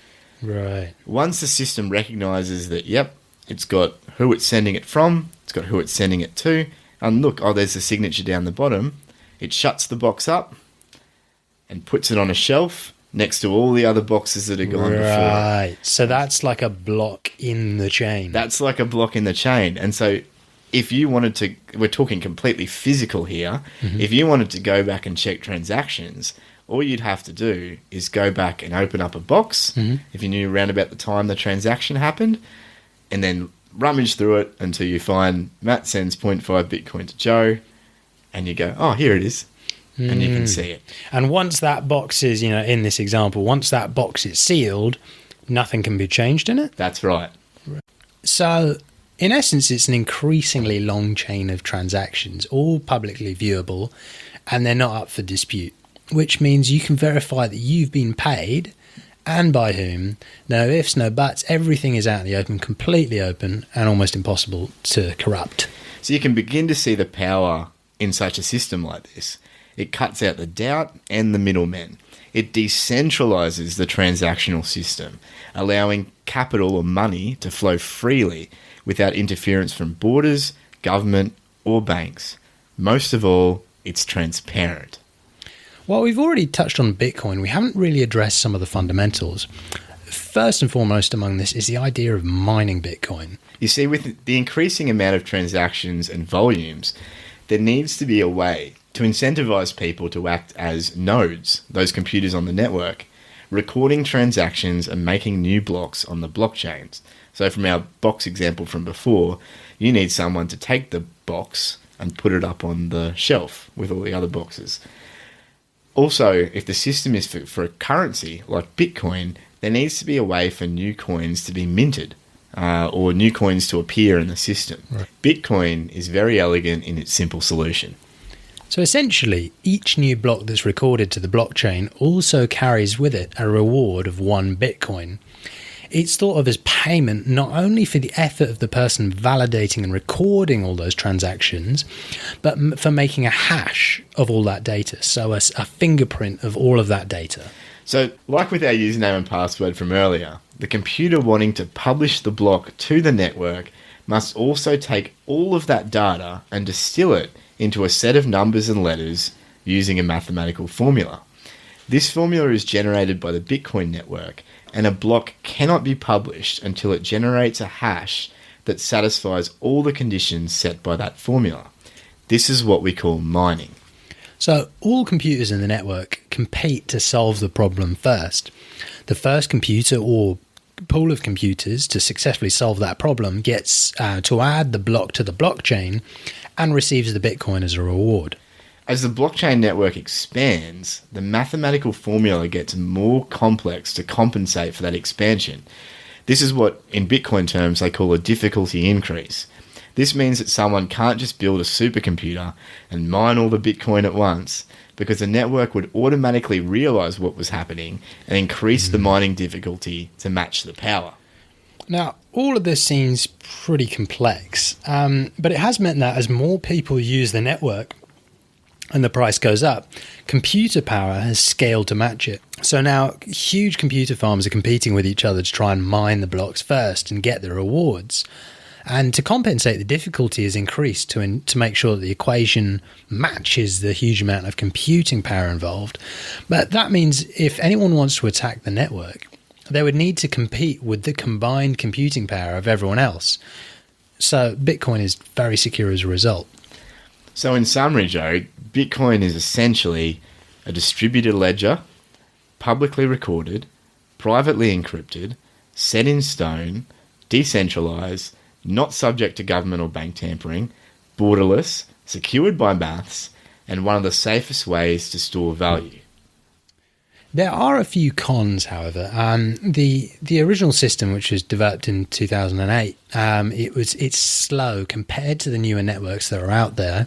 Right. Once the system recognizes that, yep, it's got who it's sending it from, it's got who it's sending it to, and look, there's the signature down the bottom, it shuts the box up and puts it on a shelf next to all the other boxes that are gone before. Right. So that's like a block in the chain. That's like a block in the chain. And so if you wanted to, we're talking completely physical here, if you wanted to go back and check transactions, all you'd have to do is go back and open up a box, if you knew around about the time the transaction happened, and then rummage through it until you find Matt sends 0.5 Bitcoin to Joe, and you go, oh, here it is. And you can see it. And once that box is, in this example, once that box is sealed, nothing can be changed in it? That's right. So, in essence, it's an increasingly long chain of transactions, all publicly viewable, and they're not up for dispute, which means you can verify that you've been paid and by whom. No ifs, no buts. Everything is out in the open, completely open, and almost impossible to corrupt. So you can begin to see the power in such a system like this. It cuts out the doubt and the middlemen. It decentralizes the transactional system, allowing capital or money to flow freely without interference from borders, government, or banks. Most of all, it's transparent. While we've already touched on Bitcoin, we haven't really addressed some of the fundamentals. First and foremost among this is the idea of mining Bitcoin. You see, with the increasing amount of transactions and volumes, there needs to be a way to incentivize people to act as nodes, those computers on the network, recording transactions and making new blocks on the blockchains. So from our box example from before, you need someone to take the box and put it up on the shelf with all the other boxes. Also, if the system is for a currency like Bitcoin, there needs to be a way for new coins to be minted or new coins to appear in the system. Right. Bitcoin is very elegant in its simple solution. So essentially, each new block that's recorded to the blockchain also carries with it a reward of 1 Bitcoin. It's thought of as payment not only for the effort of the person validating and recording all those transactions, but for making a hash of all that data, so a fingerprint of all of that data. So, like with our username and password from earlier, the computer wanting to publish the block to the network must also take all of that data and distill it into a set of numbers and letters using a mathematical formula. This formula is generated by the Bitcoin network, and a block cannot be published until it generates a hash that satisfies all the conditions set by that formula. This is what we call mining. So all computers in the network compete to solve the problem first. The first computer, or pool of computers to successfully solve that problem gets to add the block to the blockchain and receives the Bitcoin as a reward. As the blockchain network expands, the mathematical formula gets more complex to compensate for that expansion. This is what, in Bitcoin terms, they call a difficulty increase. This means that someone can't just build a supercomputer and mine all the Bitcoin at once, because the network would automatically realize what was happening and increase the mining difficulty to match the power. Now, all of this seems pretty complex, but it has meant that as more people use the network and the price goes up, computer power has scaled to match it. So now huge computer farms are competing with each other to try and mine the blocks first and get the rewards. And to compensate, the difficulty is increased to make sure that the equation matches the huge amount of computing power involved. But that means if anyone wants to attack the network, they would need to compete with the combined computing power of everyone else. So Bitcoin is very secure as a result. So in summary, Joe, Bitcoin is essentially a distributed ledger, publicly recorded, privately encrypted, set in stone, decentralized, not subject to government or bank tampering, borderless, secured by maths, and one of the safest ways to store value. There are a few cons, however. The original system, which was developed in 2008, it's slow compared to the newer networks that are out there,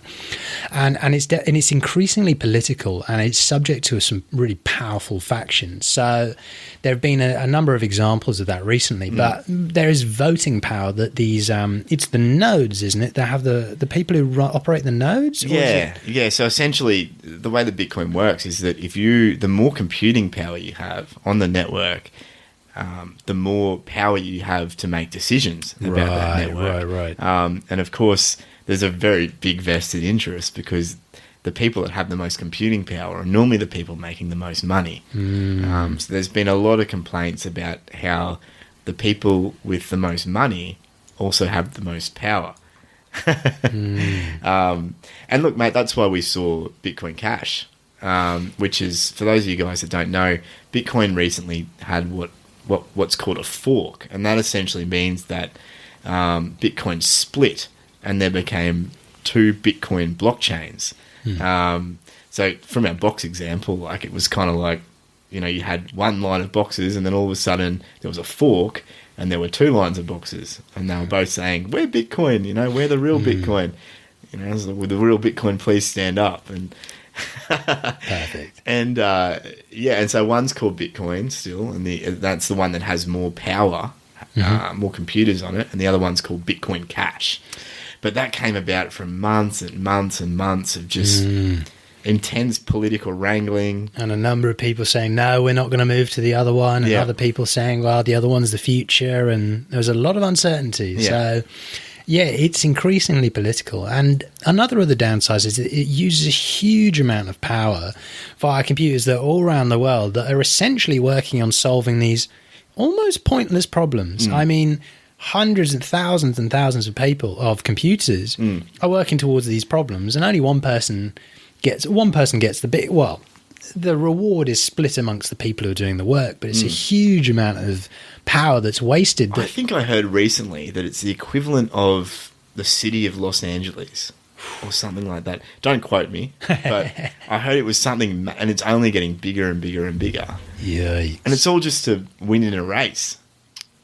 and it's increasingly political, and it's subject to some really powerful factions. So there have been a number of examples of that recently, but there is voting power that these it's the nodes, isn't it? They have the people who operate the nodes. Yeah. So essentially, the way that Bitcoin works is that the more computing power you have on the network, the more power you have to make decisions about that network. Right. And of course, there's a very big vested interest, because the people that have the most computing power are normally the people making the most money. So there's been a lot of complaints about how the people with the most money also have the most power. And look, mate, that's why we saw Bitcoin Cash, which is, for those of you guys that don't know, Bitcoin recently had what's called a fork, and that essentially means that Bitcoin split and there became two Bitcoin blockchains. So from our box example, like, it was kind of like, you had one line of boxes, and then all of a sudden there was a fork and there were two lines of boxes, and they were both saying, "We're Bitcoin, we're the real Bitcoin. With the real Bitcoin, please stand up." And Perfect. And and so one's called Bitcoin still, and that's the one that has more power, more computers on it, and the other one's called Bitcoin Cash. But that came about from months and months and months of just intense political wrangling. And a number of people saying, no, we're not going to move to the other one. And other people saying, well, the other one's the future. And there was a lot of uncertainty. Yeah. So, it's increasingly political. And another of the downsides is that it uses a huge amount of power via computers that are all around the world that are essentially working on solving these almost pointless problems. I mean, hundreds and thousands of computers are working towards these problems, and only one person gets the bit. Well, the reward is split amongst the people who are doing the work, but it's a huge amount of power that's wasted. I think I heard recently that it's the equivalent of the city of Los Angeles or something like that. Don't quote me, but I heard it was something, and it's only getting bigger and bigger and bigger. Yikes. And it's all just to win in a race,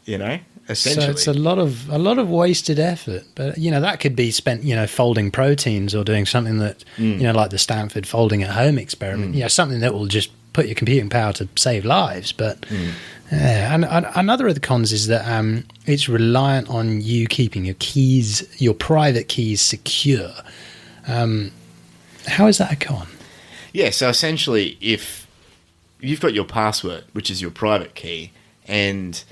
essentially. So it's a lot of wasted effort, but that could be spent folding proteins or doing something that like the Stanford folding at home experiment, something that will just put your computing power to save lives. But and another of the cons is that it's reliant on you keeping your private keys secure. How is that a con? Yeah, so essentially, if you've got your password, which is your private key, and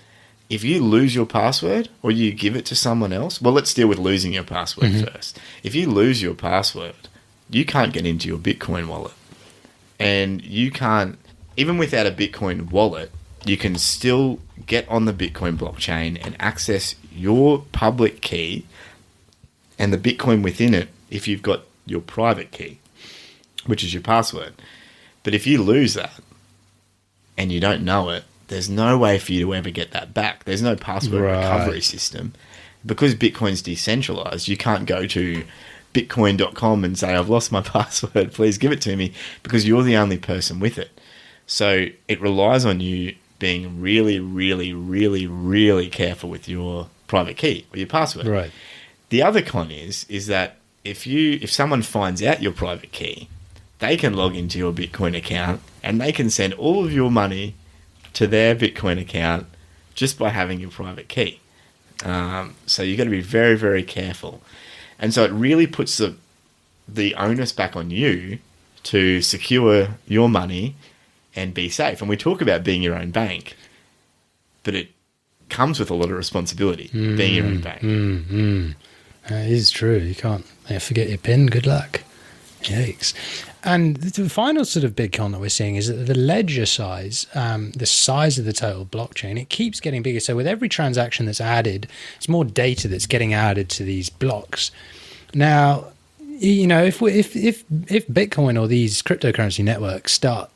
if you lose your password or you give it to someone else, well, let's deal with losing your password first. If you lose your password, you can't get into your Bitcoin wallet. And you can't, even without a Bitcoin wallet, you can still get on the Bitcoin blockchain and access your public key and the Bitcoin within it if you've got your private key, which is your password. But if you lose that and you don't know it, there's no way for you to ever get that back. There's no password recovery system. Because Bitcoin's decentralized, you can't go to bitcoin.com and say, I've lost my password, please give it to me, because you're the only person with it. So it relies on you being really, really, really, really careful with your private key or your password. Right. The other con is that if someone finds out your private key, they can log into your Bitcoin account and they can send all of your money to their Bitcoin account just by having your private key. So you've got to be very, very careful. And so it really puts the onus back on you to secure your money and be safe. And we talk about being your own bank, but it comes with a lot of responsibility, being your own bank. It is true. You can't forget your PIN. Good luck. Yikes. And the final sort of big con that we're seeing is that the ledger size, the size of the total blockchain, it keeps getting bigger. So with every transaction that's added, it's more data that's getting added to these blocks. Now, you know, if Bitcoin or these cryptocurrency networks start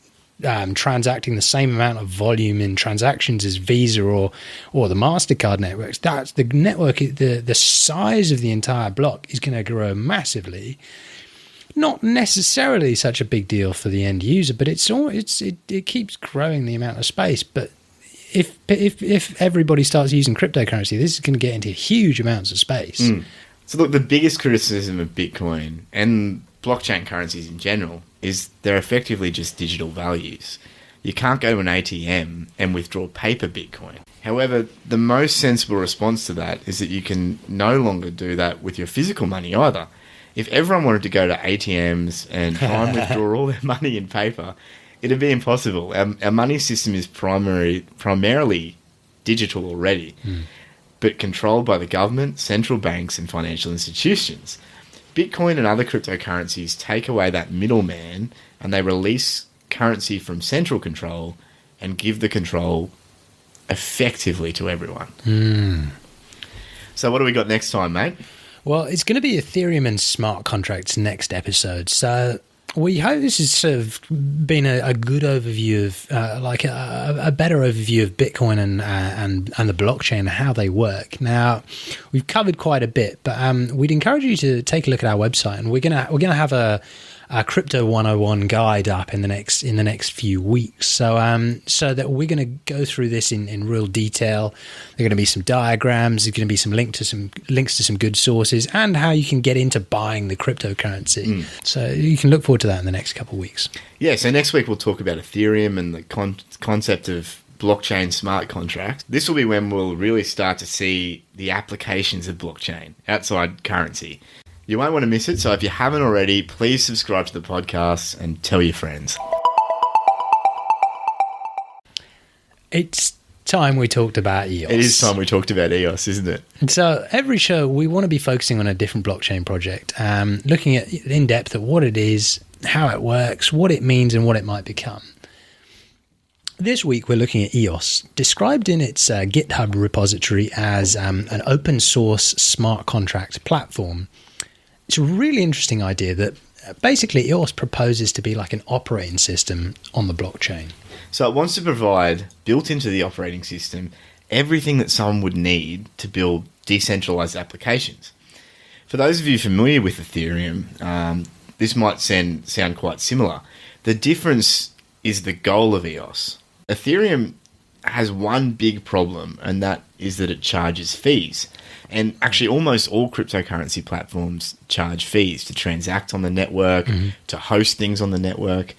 transacting the same amount of volume in transactions as Visa or the MasterCard networks, that's the network, the size of the entire block is going to grow massively. Not necessarily such a big deal for the end user, but it keeps growing the amount of space. But if everybody starts using cryptocurrency, this is going to get into huge amounts of space. So look, the biggest criticism of Bitcoin and blockchain currencies in general is they're effectively just digital values. You can't go to an ATM and withdraw paper Bitcoin. However, the most sensible response to that is that you can no longer do that with your physical money either. If everyone wanted to go to ATMs and try and withdraw all their money in paper, it'd be impossible. Our money system is primarily digital already, but controlled by the government, central banks, and financial institutions. Bitcoin and other cryptocurrencies take away that middleman and they release currency from central control and give the control effectively to everyone. So what do we got next time, mate? Well, it's going to be Ethereum and smart contracts next episode. So we hope this has sort of been a good overview of, a better overview of Bitcoin and the blockchain and how they work. Now, we've covered quite a bit, but we'd encourage you to take a look at our website, and we're gonna have a Crypto 101 guide up in the next few weeks. So that we're going to go through this in real detail. There are going to be some diagrams. There's going to be some links to some good sources and how you can get into buying the cryptocurrency. So you can look forward to that in the next couple of weeks. Yeah. So next week we'll talk about Ethereum and the concept of blockchain smart contracts. This will be when we'll really start to see the applications of blockchain outside currency. You won't want to miss it, so if you haven't already, please subscribe to the podcast and tell your friends. It's time we talked about EOS. It is time we talked about EOS, isn't it? So every show, we want to be focusing on a different blockchain project, looking at in depth at what it is, how it works, what it means, and what it might become. This week, we're looking at EOS, described in its GitHub repository as an open source smart contract platform. It's a really interesting idea that basically EOS proposes to be like an operating system on the blockchain. So it wants to provide, built into the operating system, everything that someone would need to build decentralized applications. For those of you familiar with Ethereum, this might sound quite similar. The difference is the goal of EOS. Ethereum has one big problem, and that is that it charges fees. And actually almost all cryptocurrency platforms charge fees to transact on the network, to host things on the network.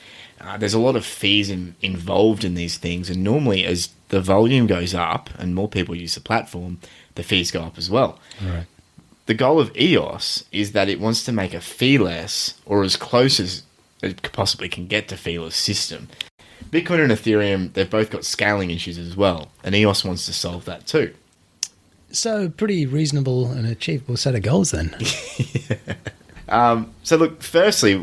There's a lot of fees involved in these things, and normally as the volume goes up and more people use the platform, the fees go up as well. Right. The goal of EOS is that it wants to make a fee-less, or as close as it possibly can get to fee-less system. Bitcoin and Ethereum, they've both got scaling issues as well, and EOS wants to solve that too. So pretty reasonable and achievable set of goals then. So look, firstly,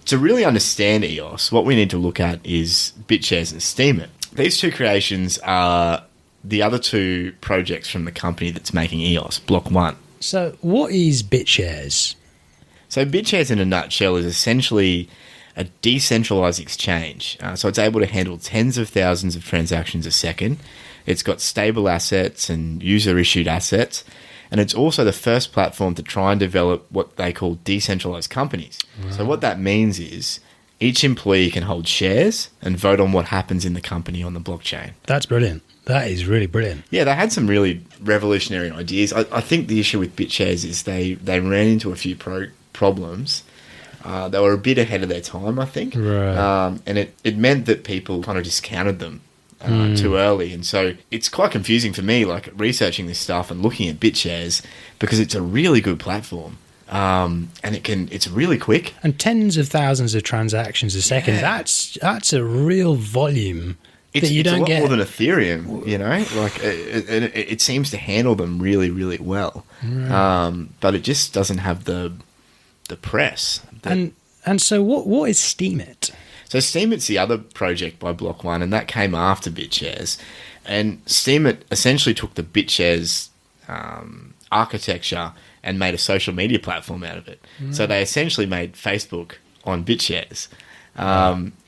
to really understand EOS, what we need to look at is Bitshares and Steemit. These two creations are the other two projects from the company that's making EOS, Block 1. So what is Bitshares? So Bitshares in a nutshell is essentially a decentralized exchange. So it's able to handle tens of thousands of transactions a second. It's got stable assets and user-issued assets. And it's also the first platform to try and develop what they call decentralized companies. Right. So what that means is each employee can hold shares and vote on what happens in the company on the blockchain. That's brilliant. That is really brilliant. Yeah, they had some really revolutionary ideas. I think the issue with Bitshares is they ran into a few problems. They were a bit ahead of their time, I think. Right. And it meant that people kind of discounted them too early. And so it's quite confusing for me, like researching this stuff and looking at Bitshares, because it's a really good platform. And it's really quick. And tens of thousands of transactions a second. Yeah. That's a real volume. It's a lot more than Ethereum, you know. Like it seems to handle them really, really well, right. But it just doesn't have the press. And so what is Steemit? So Steemit's the other project by Block One, and that came after Bitshares. And Steemit essentially took the Bitshares architecture and made a social media platform out of it. Right. So they essentially made Facebook on Bitshares.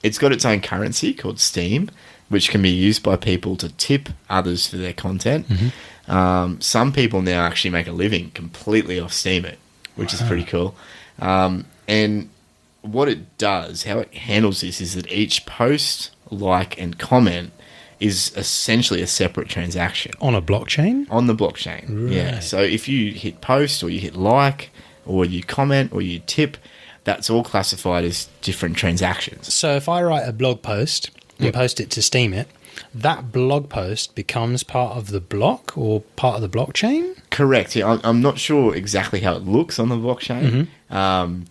It's got its own currency called Steem, which can be used by people to tip others for their content. Mm-hmm. Some people now actually make a living completely off Steemit, which is pretty cool. And what it does, how it handles this, is that each post, like, and comment is essentially a separate transaction. On a blockchain? On the blockchain, right. Yeah. So if you hit post, or you hit like, or you comment, or you tip, that's all classified as different transactions. So if I write a blog post and post it to Steemit, that blog post becomes part of the block or part of the blockchain? Correct. Yeah, I'm not sure exactly how it looks on the blockchain. Mm-hmm.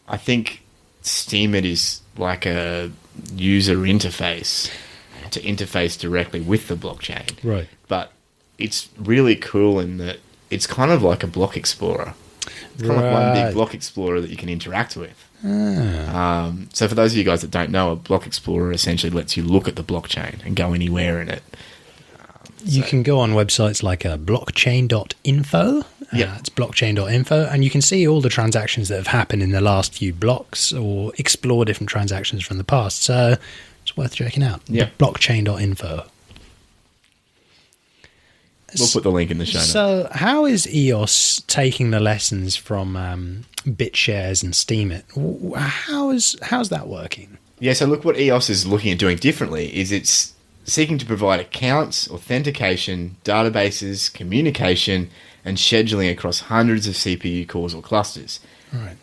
I think Steemit is like a user interface to interface directly with the blockchain. Right. But it's really cool in that it's kind of like a block explorer. It's kind of like one big block explorer that you can interact with. So for those of you guys that don't know, a block explorer essentially lets you look at the blockchain and go anywhere in it. You can go on websites like blockchain.info. It's blockchain.info, and you can see all the transactions that have happened in the last few blocks, or explore different transactions from the past. So it's worth checking out. Yeah. Blockchain.info. We'll put the link in the show notes. So how is EOS taking the lessons from Bitshares and Steemit? How's that working? Yeah, so look, what EOS is looking at doing differently is it's seeking to provide accounts, authentication, databases, communication, and scheduling across hundreds of CPU cores or clusters. Right.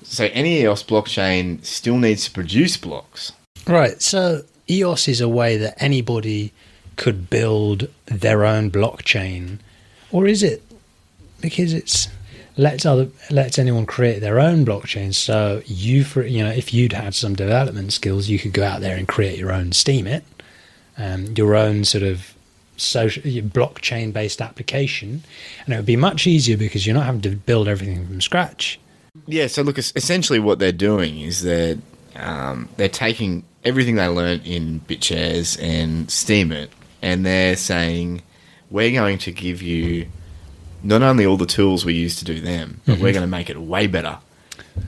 So any EOS blockchain still needs to produce blocks. Right, so EOS is a way that anybody could build their own blockchain, or is it because it's lets anyone create their own blockchain? So if you'd had some development skills, you could go out there and create your own Steemit, your own sort of social blockchain based application, and it would be much easier because you're not having to build everything from scratch. Yeah, so look, essentially what they're doing is they're taking everything they learned in Bitshares and Steemit, and they're saying, we're going to give you not only all the tools we use to do them, but we're going to make it way better.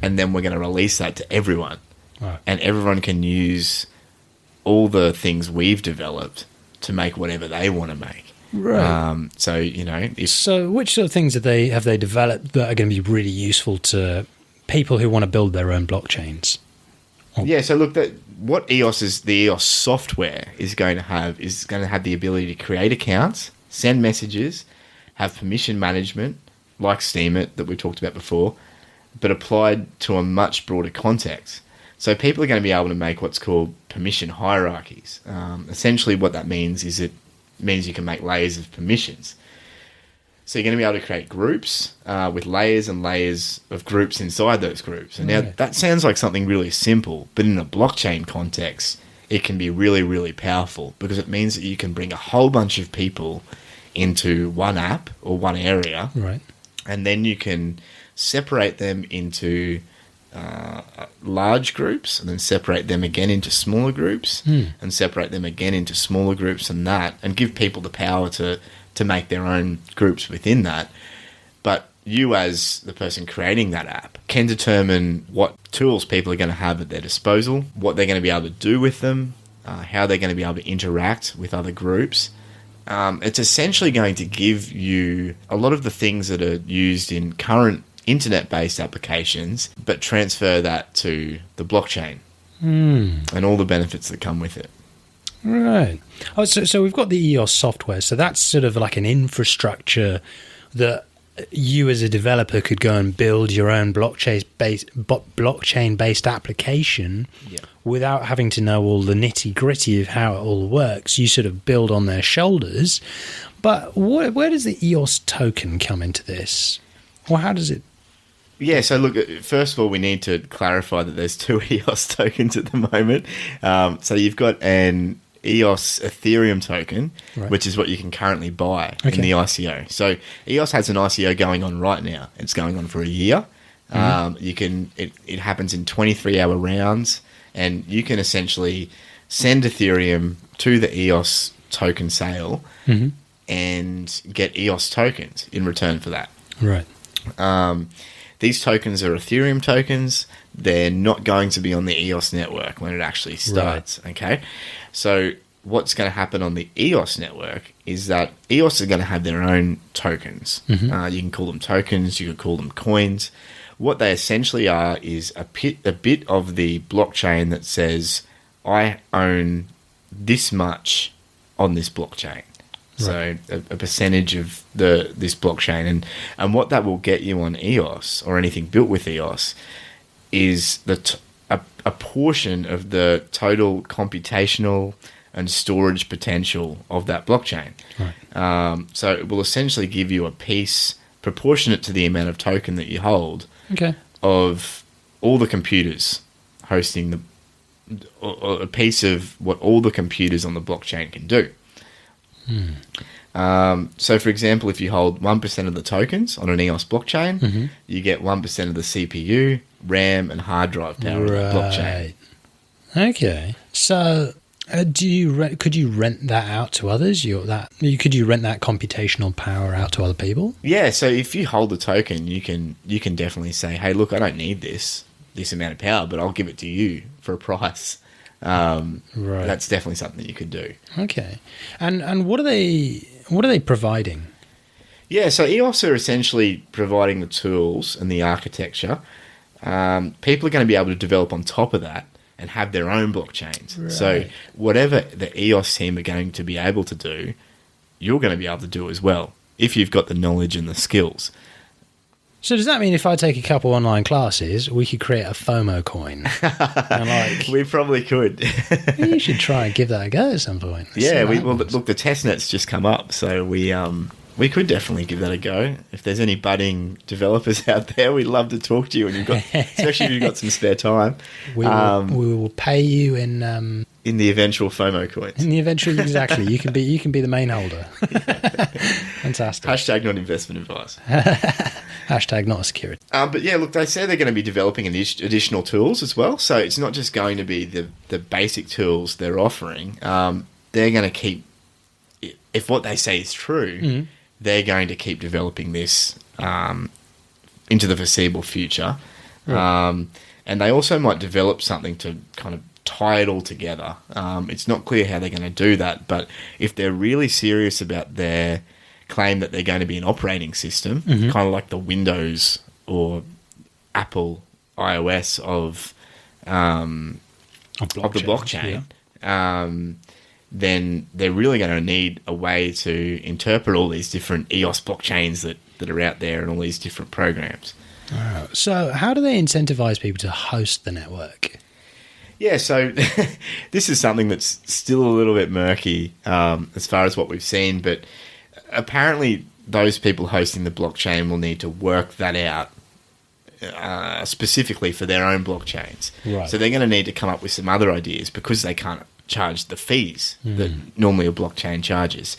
And then we're going to release that to everyone. Right. And everyone can use all the things we've developed to make whatever they want to make. Right. So which sort of things have they developed that are going to be really useful to people who want to build their own blockchains? Yeah, so look, what the EOS software is going to have the ability to create accounts, send messages, have permission management, like Steemit that we talked about before, but applied to a much broader context. So people are going to be able to make what's called permission hierarchies. Essentially what that means is it means you can make layers of permissions. So you're going to be able to create groups with layers and layers of groups inside those groups. And now that sounds like something really simple, but in a blockchain context, it can be really, really powerful because it means that you can bring a whole bunch of people into one app or one area. Right. And then you can separate them into large groups, and then separate them again into smaller groups, and separate them again into smaller groups, and give people the power to make their own groups within that. But you as the person creating that app can determine what tools people are going to have at their disposal, what they're going to be able to do with them, how they're going to be able to interact with other groups. It's essentially going to give you a lot of the things that are used in current internet-based applications, but transfer that to the blockchain and all the benefits that come with it. Right. Oh, so we've got the EOS software. So that's sort of like an infrastructure that you as a developer could go and build your own blockchain-based application without having to know all the nitty-gritty of how it all works. You sort of build on their shoulders. But where does the EOS token come into this? Or how does it... Yeah, so look, first of all, we need to clarify that there's 2 EOS tokens at the moment. So you've got an EOS Etheruem token, which is what you can currently buy in the ICO. So EOS has an ICO going on right now. It's going on for a year. It happens in 23-hour rounds, and you can essentially send Ethereum to the EOS token sale and get EOS tokens in return for that. Right. These tokens are Ethereum tokens. They're not going to be on the EOS network when it actually starts. Right. Okay. So what's going to happen on the EOS network is that EOS are going to have their own tokens. You can call them tokens. You could call them coins. What they essentially are is a bit of the blockchain that says, I own this much on this blockchain. Right. So a percentage of this blockchain. And what that will get you on EOS or anything built with EOS is a portion of the total computational and storage potential of that blockchain. Right. So it will essentially give you a piece proportionate to the amount of token that you hold of all the computers hosting or a piece of what all the computers on the blockchain can do. So, for example, if you hold 1% of the tokens on an EOS blockchain, you get 1% of the CPU, RAM, and hard drive power of the blockchain. Okay. So, could you rent that out to others? Could you rent that computational power out to other people? Yeah. So, if you hold a token, you can definitely say, "Hey, look, I don't need this amount of power, but I'll give it to you for a price." Right. That's definitely something that you could do. Okay. And what are they providing? Yeah, so EOS are essentially providing the tools and the architecture. People are going to be able to develop on top of that and have their own blockchains. Right. So whatever the EOS team are going to be able to do, you're going to be able to do as well if you've got the knowledge and the skills. So does that mean if I take a couple online classes, we could create a FOMO coin? We probably could. You should try and give that a go at some point. Look, the testnet's just come up, so we could definitely give that a go. If there's any budding developers out there, we'd love to talk to you, especially if you've got some spare time. We will pay you in the eventual FOMO coins. In the eventual, exactly. You can be the main holder. Fantastic. Hashtag not investment advice. Hashtag not a security. But yeah, look, they say they're going to be developing additional tools as well. So it's not just going to be the basic tools they're offering. They're going to keep, if what they say is true, they're going to keep developing this into the foreseeable future. Right. And they also might develop something to kind of tie it all together. It's not clear how they're going to do that, but if they're really serious about their claim that they're going to be an operating system, kind of like the Windows or Apple iOS of the blockchain, then they're really going to need a way to interpret all these different EOS blockchains that are out there and all these different programs. Oh, so how do they incentivize people to host the network? Yeah, so this is something that's still a little bit murky as far as what we've seen, but apparently those people hosting the blockchain will need to work that out specifically for their own blockchains. Right. So they're going to need to come up with some other ideas because they can't charge the fees that normally a blockchain charges.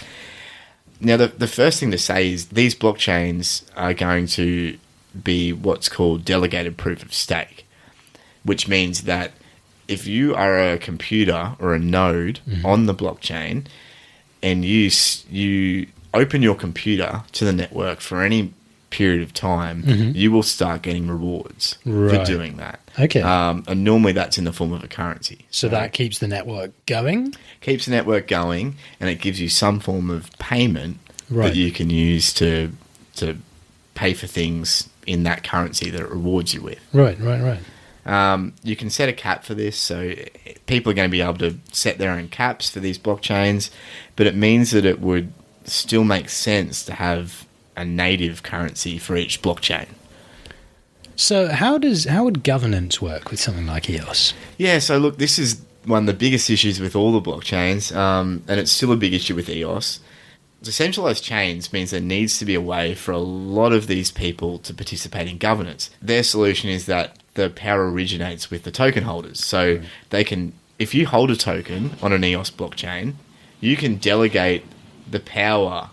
Now, the first thing to say is these blockchains are going to be what's called delegated proof of stake, which means that if you are a computer or a node on the blockchain and you open your computer to the network for any period of time, you will start getting rewards for Right. doing that. Okay. And normally that's in the form of a currency. So that keeps the network going? Keeps the network going, and it gives you some form of payment Right. that you can use to pay for things in that currency that it rewards you with. Right. You can set a cap for this, so people are going to be able to set their own caps for these blockchains, but it means that it would still make sense to have a native currency for each blockchain. So how would governance work with something like EOS? Yeah, so look, this is one of the biggest issues with all the blockchains, and it's still a big issue with EOS. Decentralized chains means there needs to be a way for a lot of these people to participate in governance. Their solution is that the power originates with the token holders. So they can, if you hold a token on an EOS blockchain, you can delegate the power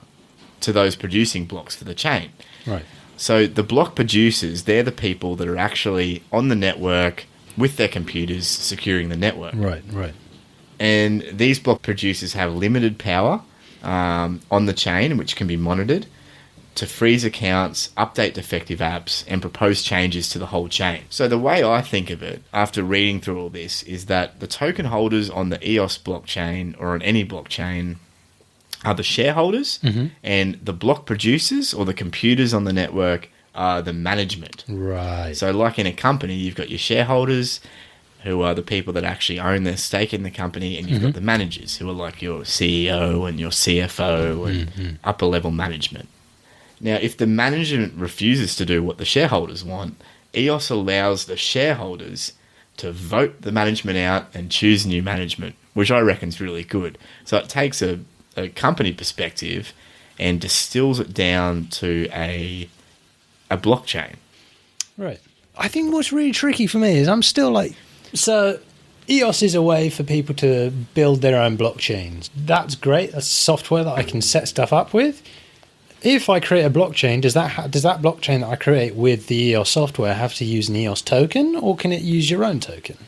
to those producing blocks for the chain. Right. So the block producers, they're the people that are actually on the network with their computers securing the network. Right. And these block producers have limited power on the chain, which can be monitored, to freeze accounts, update defective apps, and propose changes to the whole chain. So the way I think of it, after reading through all this, is that the token holders on the EOS blockchain or on any blockchain are the shareholders, and the block producers or the computers on the network are the management. Right. So like in a company, you've got your shareholders, who are the people that actually own their stake in the company, and you've got the managers, who are like your CEO and your CFO and upper level management. Now, if the management refuses to do what the shareholders want, EOS allows the shareholders to vote the management out and choose new management, which I reckon is really good. So it takes a company perspective and distills it down to a blockchain. Right. I think what's really tricky for me is I'm still like, so EOS is a way for people to build their own blockchains. That's great. That's software that I can set stuff up with. If I create a blockchain, does that blockchain that I create with the EOS software have to use an EOS token, or can it use your own token?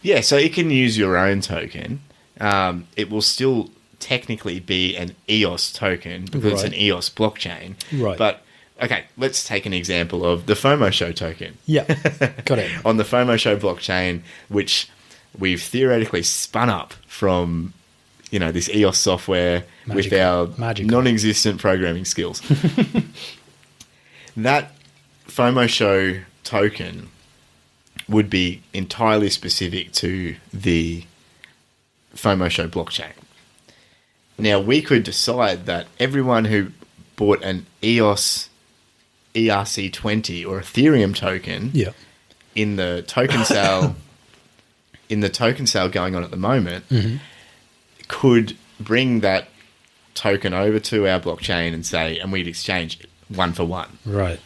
Yeah, so it can use your own token. It will still technically be an EOS token because it's an EOS blockchain. Right. But, okay, let's take an example of the FOMO Show token. Yeah, got it. On the FOMO Show blockchain, which we've theoretically spun up from, this EOS software with our non-existent programming skills. That FOMO Show token would be entirely specific to the FOMO Show blockchain. Now, we could decide that everyone who bought an EOS ERC20 or Etheruem token in the token sale going on at the moment could bring that token over to our blockchain and we'd exchange it one for one. Right.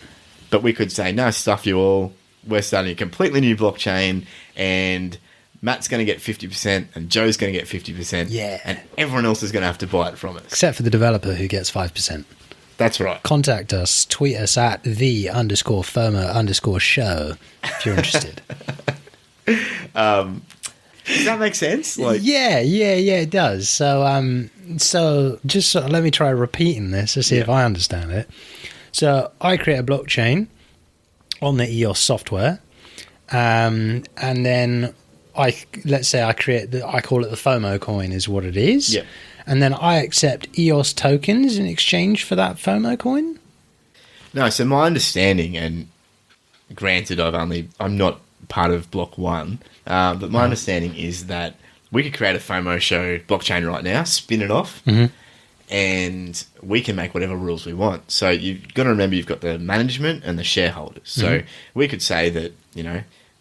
But we could say, no, stuff you all. We're starting a completely new blockchain, and Matt's going to get 50% and Joe's going to get 50%. Yeah. And everyone else is going to have to buy it from us. Except for the developer who gets 5%. That's right. Contact us. Tweet us at _FOMO_show if you're interested. Does that make sense? Yeah, it does. So just let me try repeating this to see if I understand it. So I create a blockchain on the EOS software, and then let's say I call it the FOMOcoin is what it is. Yeah. And then I accept EOS tokens in exchange for that FOMOcoin? No, so my understanding, and granted I'm not part of block one, but my understanding is that we could create a FOMO Show blockchain right now, spin it off, and we can make whatever rules we want. So you've got to remember you've got the management and the shareholders. So we could say that,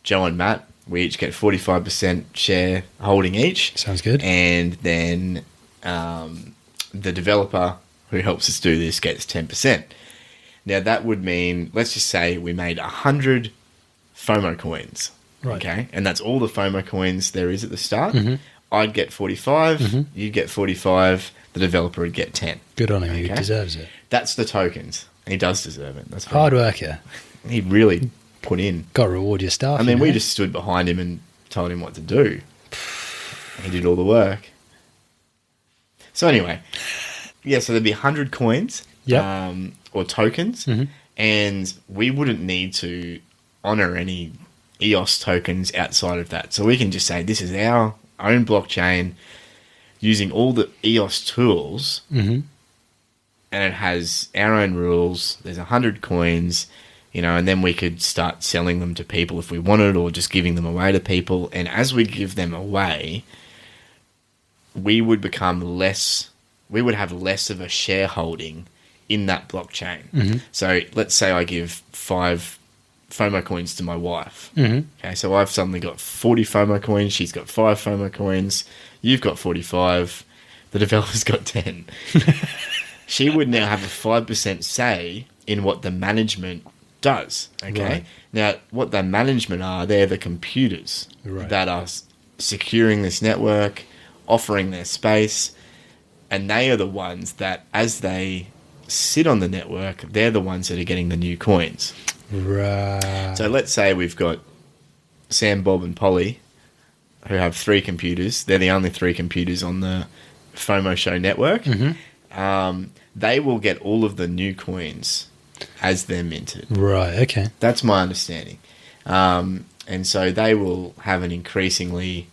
Joe and Matt, we each get 45% share holding each. Sounds good. And then the developer who helps us do this gets 10%. Now that would mean, let's just say we made 100 FOMO coins. Right. Okay. And that's all the FOMO coins there is at the start. I'd get 45, you'd get 45, the developer would get 10. Good on him. He deserves it. That's the tokens. And he does deserve it. That's Hard worker. He really put in. Got to reward your staff. I mean, we just stood behind him and told him what to do. He did all the work. So anyway, so there'd be 100 coins or tokens, and we wouldn't need to honor any EOS tokens outside of that. So we can just say this is our own blockchain using all the EOS tools, and it has our own rules. There's 100 coins, and then we could start selling them to people if we wanted, or just giving them away to people. And as we give them away, we would have less of a shareholding in that blockchain. So let's say I give 5 FOMO coins to my wife. Okay, so I've suddenly got 40 FOMO coins. She's got 5 FOMO coins. You've got 45. The developer's got 10. She would now have a 5% say in what the management does. Okay. Right. Now, what the management are, they're the computers that are securing this network, offering their space, and they are the ones that, as they sit on the network, they're the ones that are getting the new coins. Right. So let's say we've got Sam, Bob, and Polly, who have 3 computers. They're the only 3 computers on the FOMO Show network. They will get all of the new coins as they're minted. Right, okay. That's my understanding. And so they will have an increasingly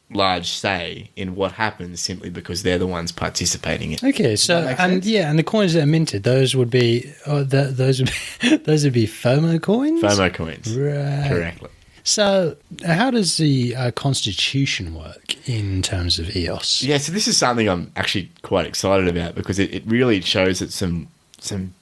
large say in what happens simply because they're the ones participating in it. Okay, so and the coins that are minted, those would be those would be FOMO coins. FOMO coins, right? Correctly. So, how does the constitution work in terms of EOS? Yeah, so this is something I'm actually quite excited about because it really shows that some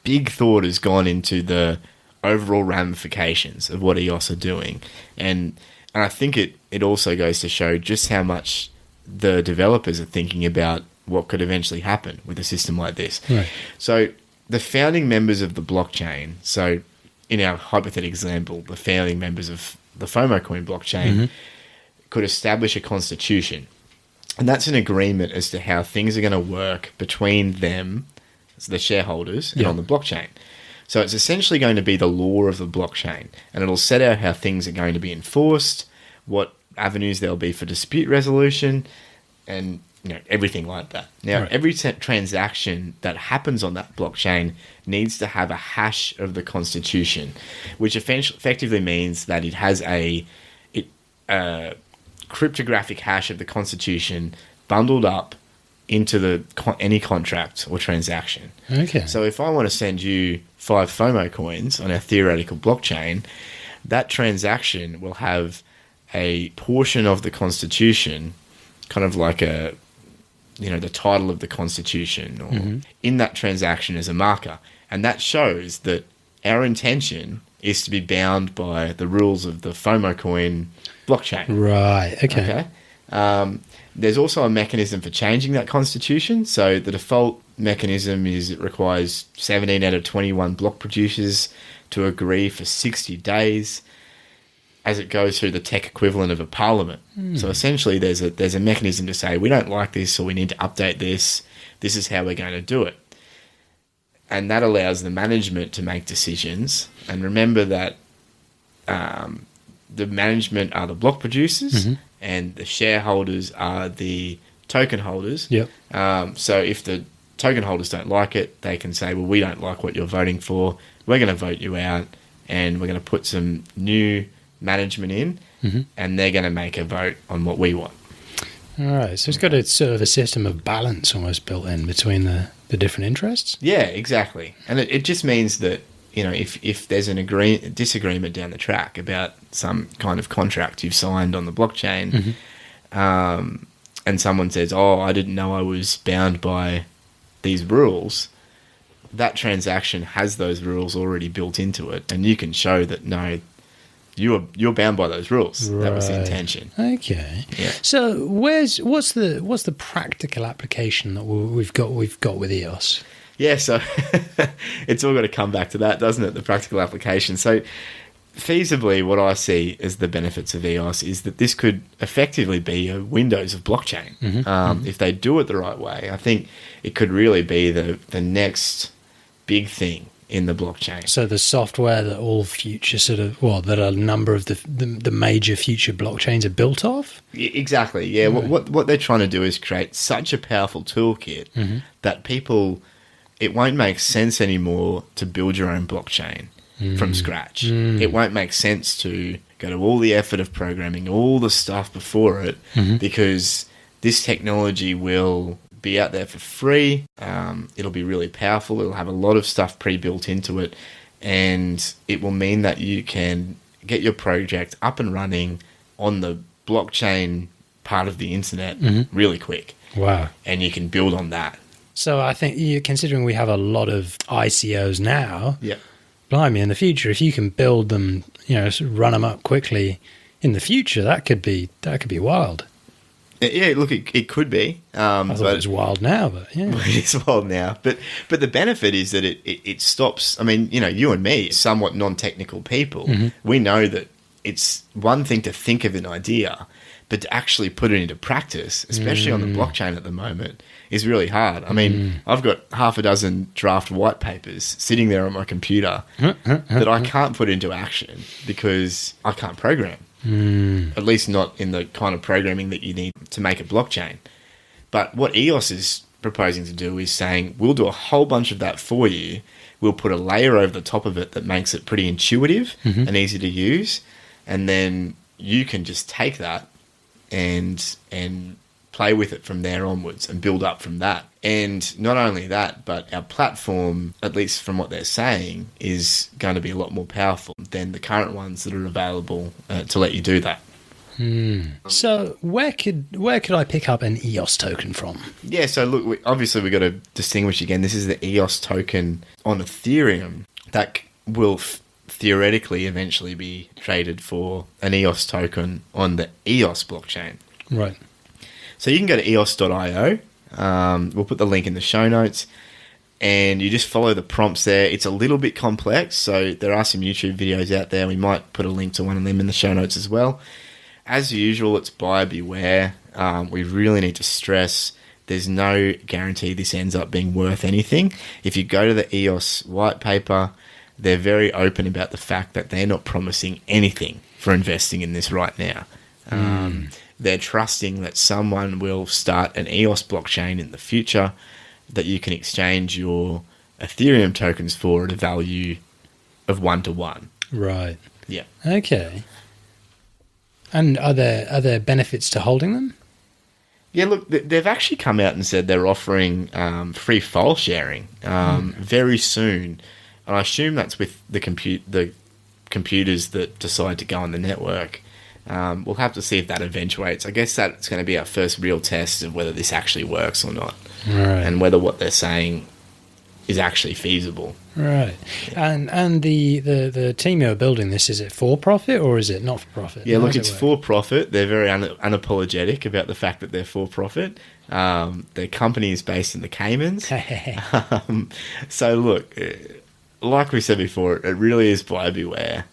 big thought has gone into the overall ramifications of what EOS are doing, and I think it also goes to show just how much the developers are thinking about what could eventually happen with a system like this. Right. So the founding members of the blockchain, so in our hypothetical example, the founding members of the FOMOcoin blockchain could establish a constitution. And that's an agreement as to how things are going to work between them, the shareholders, and on the blockchain. So it's essentially going to be the law of the blockchain, and it'll set out how things are going to be enforced, what avenues there'll be for dispute resolution, and everything like that. Now, every transaction that happens on that blockchain needs to have a hash of the constitution, which effectively means that it has a cryptographic hash of the constitution bundled up into any contract or transaction. Okay. So if I want to send you 5 FOMO coins on our theoretical blockchain, that transaction will have a portion of the constitution, kind of like the title of the constitution, or in that transaction as a marker. And that shows that our intention is to be bound by the rules of the FOMOcoin blockchain. Right, okay. There's also a mechanism for changing that constitution. So the default mechanism is it requires 17 out of 21 block producers to agree for 60 days as it goes through the tech equivalent of a parliament. So essentially there's a mechanism to say, we don't like this, or we need to update this. This is how we're going to do it. And that allows the management to make decisions. And remember that the management are the block producers, and the shareholders are the token holders. Yep. So if the token holders don't like it, they can say, well, we don't like what you're voting for. We're going to vote you out, and we're going to put some new management in, and they're going to make a vote on what we want. All right. So it's got a sort of a system of balance almost built in between the different interests. Yeah, exactly. And it just means that, if there's an disagreement down the track about some kind of contract you've signed on the blockchain, and someone says, oh, I didn't know I was bound by these rules, that transaction has those rules already built into it, and you can show that, no, you're bound by those rules. Right. That was the intention. Okay. Yeah. So what's the practical application that we've got with EOS? Yeah, so it's all got to come back to that, doesn't it? The practical application. So feasibly, what I see as the benefits of EOS is that this could effectively be a Windows of blockchain. If they do it the right way, I think it could really be the next big thing in the blockchain. So the software that all future that a number of the major future blockchains are built off? Exactly, yeah. Right. What they're trying to do is create such a powerful toolkit that people it won't make sense anymore to build your own blockchain from scratch. It won't make sense to go to all the effort of programming all the stuff before it because this technology will be out there for free. It'll be really powerful. It'll have a lot of stuff pre-built into it, and it will mean that you can get your project up and running on the blockchain part of the internet really quick. Wow. And you can build on that. So I think, considering we have a lot of ICOs now, Yeah. blimey, in the future, if you can build them, run them up quickly in the future, that could be wild. Yeah, look, it could be. I thought it was wild now, but yeah. It's wild now. But the benefit is that it stops. I mean, you and me, somewhat non-technical people, we know that it's one thing to think of an idea, but to actually put it into practice, especially on the blockchain at the moment, is really hard. I mean, I've got half a dozen draft white papers sitting there on my computer that I can't put into action because I can't program. At least not in the kind of programming that you need to make a blockchain. But what EOS is proposing to do is saying, we'll do a whole bunch of that for you. We'll put a layer over the top of it that makes it pretty intuitive and easy to use. And then you can just take that and play with it from there onwards and build up from that. And not only that, but our platform, at least from what they're saying, is going to be a lot more powerful than the current ones that are available to let you do that. So where could I pick up an EOS token from? Yeah, so look, obviously we've got to distinguish again. This is the EOS token on Ethereum that will theoretically eventually be traded for an EOS token on the EOS blockchain. Right. So you can go to eos.io. We'll put the link in the show notes, and you just follow the prompts there. It's a little bit complex, so there are some YouTube videos out there. We might put a link to one of them in the show notes as well. As usual, it's buyer beware. We really need to stress there's no guarantee this ends up being worth anything. If you go to the EOS white paper, they're very open about the fact that they're not promising anything for investing in this right now. They're trusting that someone will start an EOS blockchain in the future that you can exchange your Ethereum tokens for at a value of 1-to-1. Right. Yeah. Okay. And are there benefits to holding them? Yeah, look, they've actually come out and said they're offering free file sharing very soon. And I assume that's with the computers that decide to go on the network. We'll have to see if that eventuates. I guess that's going to be our first real test of whether this actually works or not. Right. And whether what they're saying is actually feasible. Right. Yeah. And the team who are building this, is it for profit or is it not for profit? Yeah, look, it's for profit. They're very unapologetic about the fact that they're for profit. Their company is based in the Caymans. So look, like we said before, it really is buyer beware.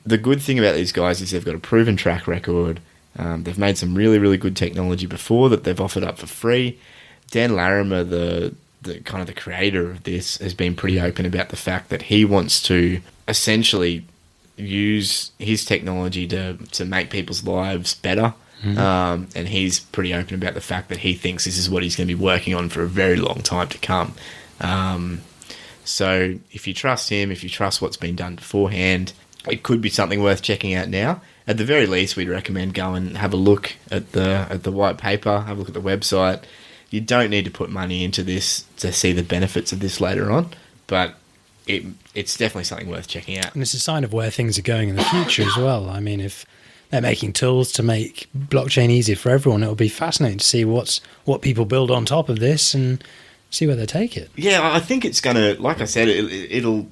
The good thing about these guys is they've got a proven track record. They've made some really, really good technology before that they've offered up for free. Dan Larimer, the kind of the creator of this, has been pretty open about the fact that he wants to essentially use his technology to make people's lives better. And he's pretty open about the fact that he thinks this is what he's going to be working on for a very long time to come. So if you trust him, if you trust what's been done beforehand, it could be something worth checking out now. At the very least, we'd recommend go and have a look at the white paper, have a look at the website. You don't need to put money into this to see the benefits of this later on, but it's definitely something worth checking out. And it's a sign of where things are going in the future as well. I mean, if they're making tools to make blockchain easier for everyone, it'll be fascinating to see what people build on top of this and see where they take it. Yeah, I think it's going to, like I said, it'll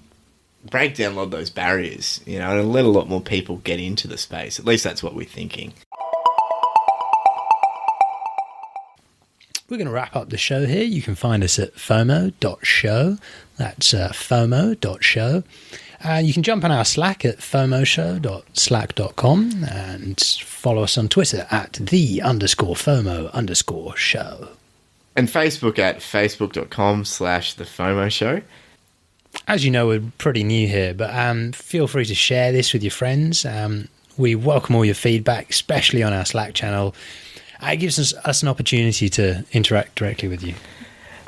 break down a lot of those barriers, and it'll let a lot more people get into the space. At least that's what we're thinking. We're going to wrap up the show here. You can find us at FOMO.show. That's FOMO.show. You can jump on our Slack at FOMOshow.slack.com and follow us on Twitter at _FOMO_show. And Facebook at facebook.com/TheFOMO Show. As you know, we're pretty new here, but feel free to share this with your friends. We welcome all your feedback, especially on our Slack channel. It gives us an opportunity to interact directly with you.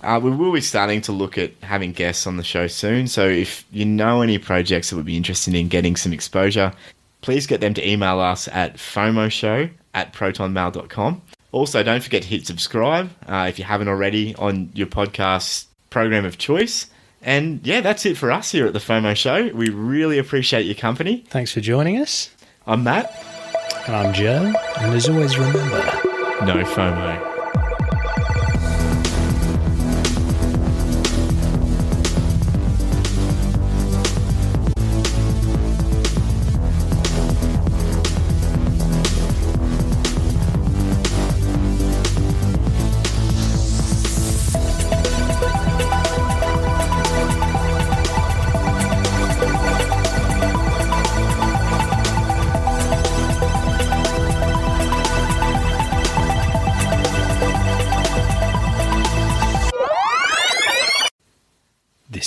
We will be starting to look at having guests on the show soon. So if you know any projects that would be interested in getting some exposure, please get them to email us at FOMOshow@protonmail.com. Also, don't forget to hit subscribe if you haven't already on your podcast program of choice. And yeah, that's it for us here at the FOMO Show. We really appreciate your company. Thanks for joining us. I'm Matt. And I'm Joe. And as always, remember, no FOMO.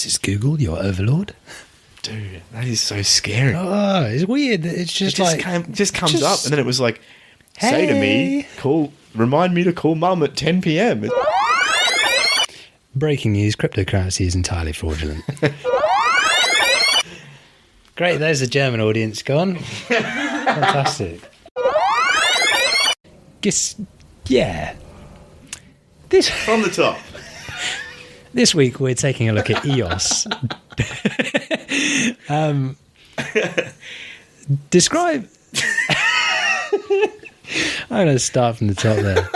this is Google, your overlord. Dude, that is so scary. Oh, it's weird. It's just just comes up, and then it was like, say to me, remind me to call mum at 10 p.m. Breaking news, cryptocurrency is entirely fraudulent. Great, there's the German audience gone. Fantastic. Yeah. From the top. This week we're taking a look at EOS. Describe... I'm going to start from the top there.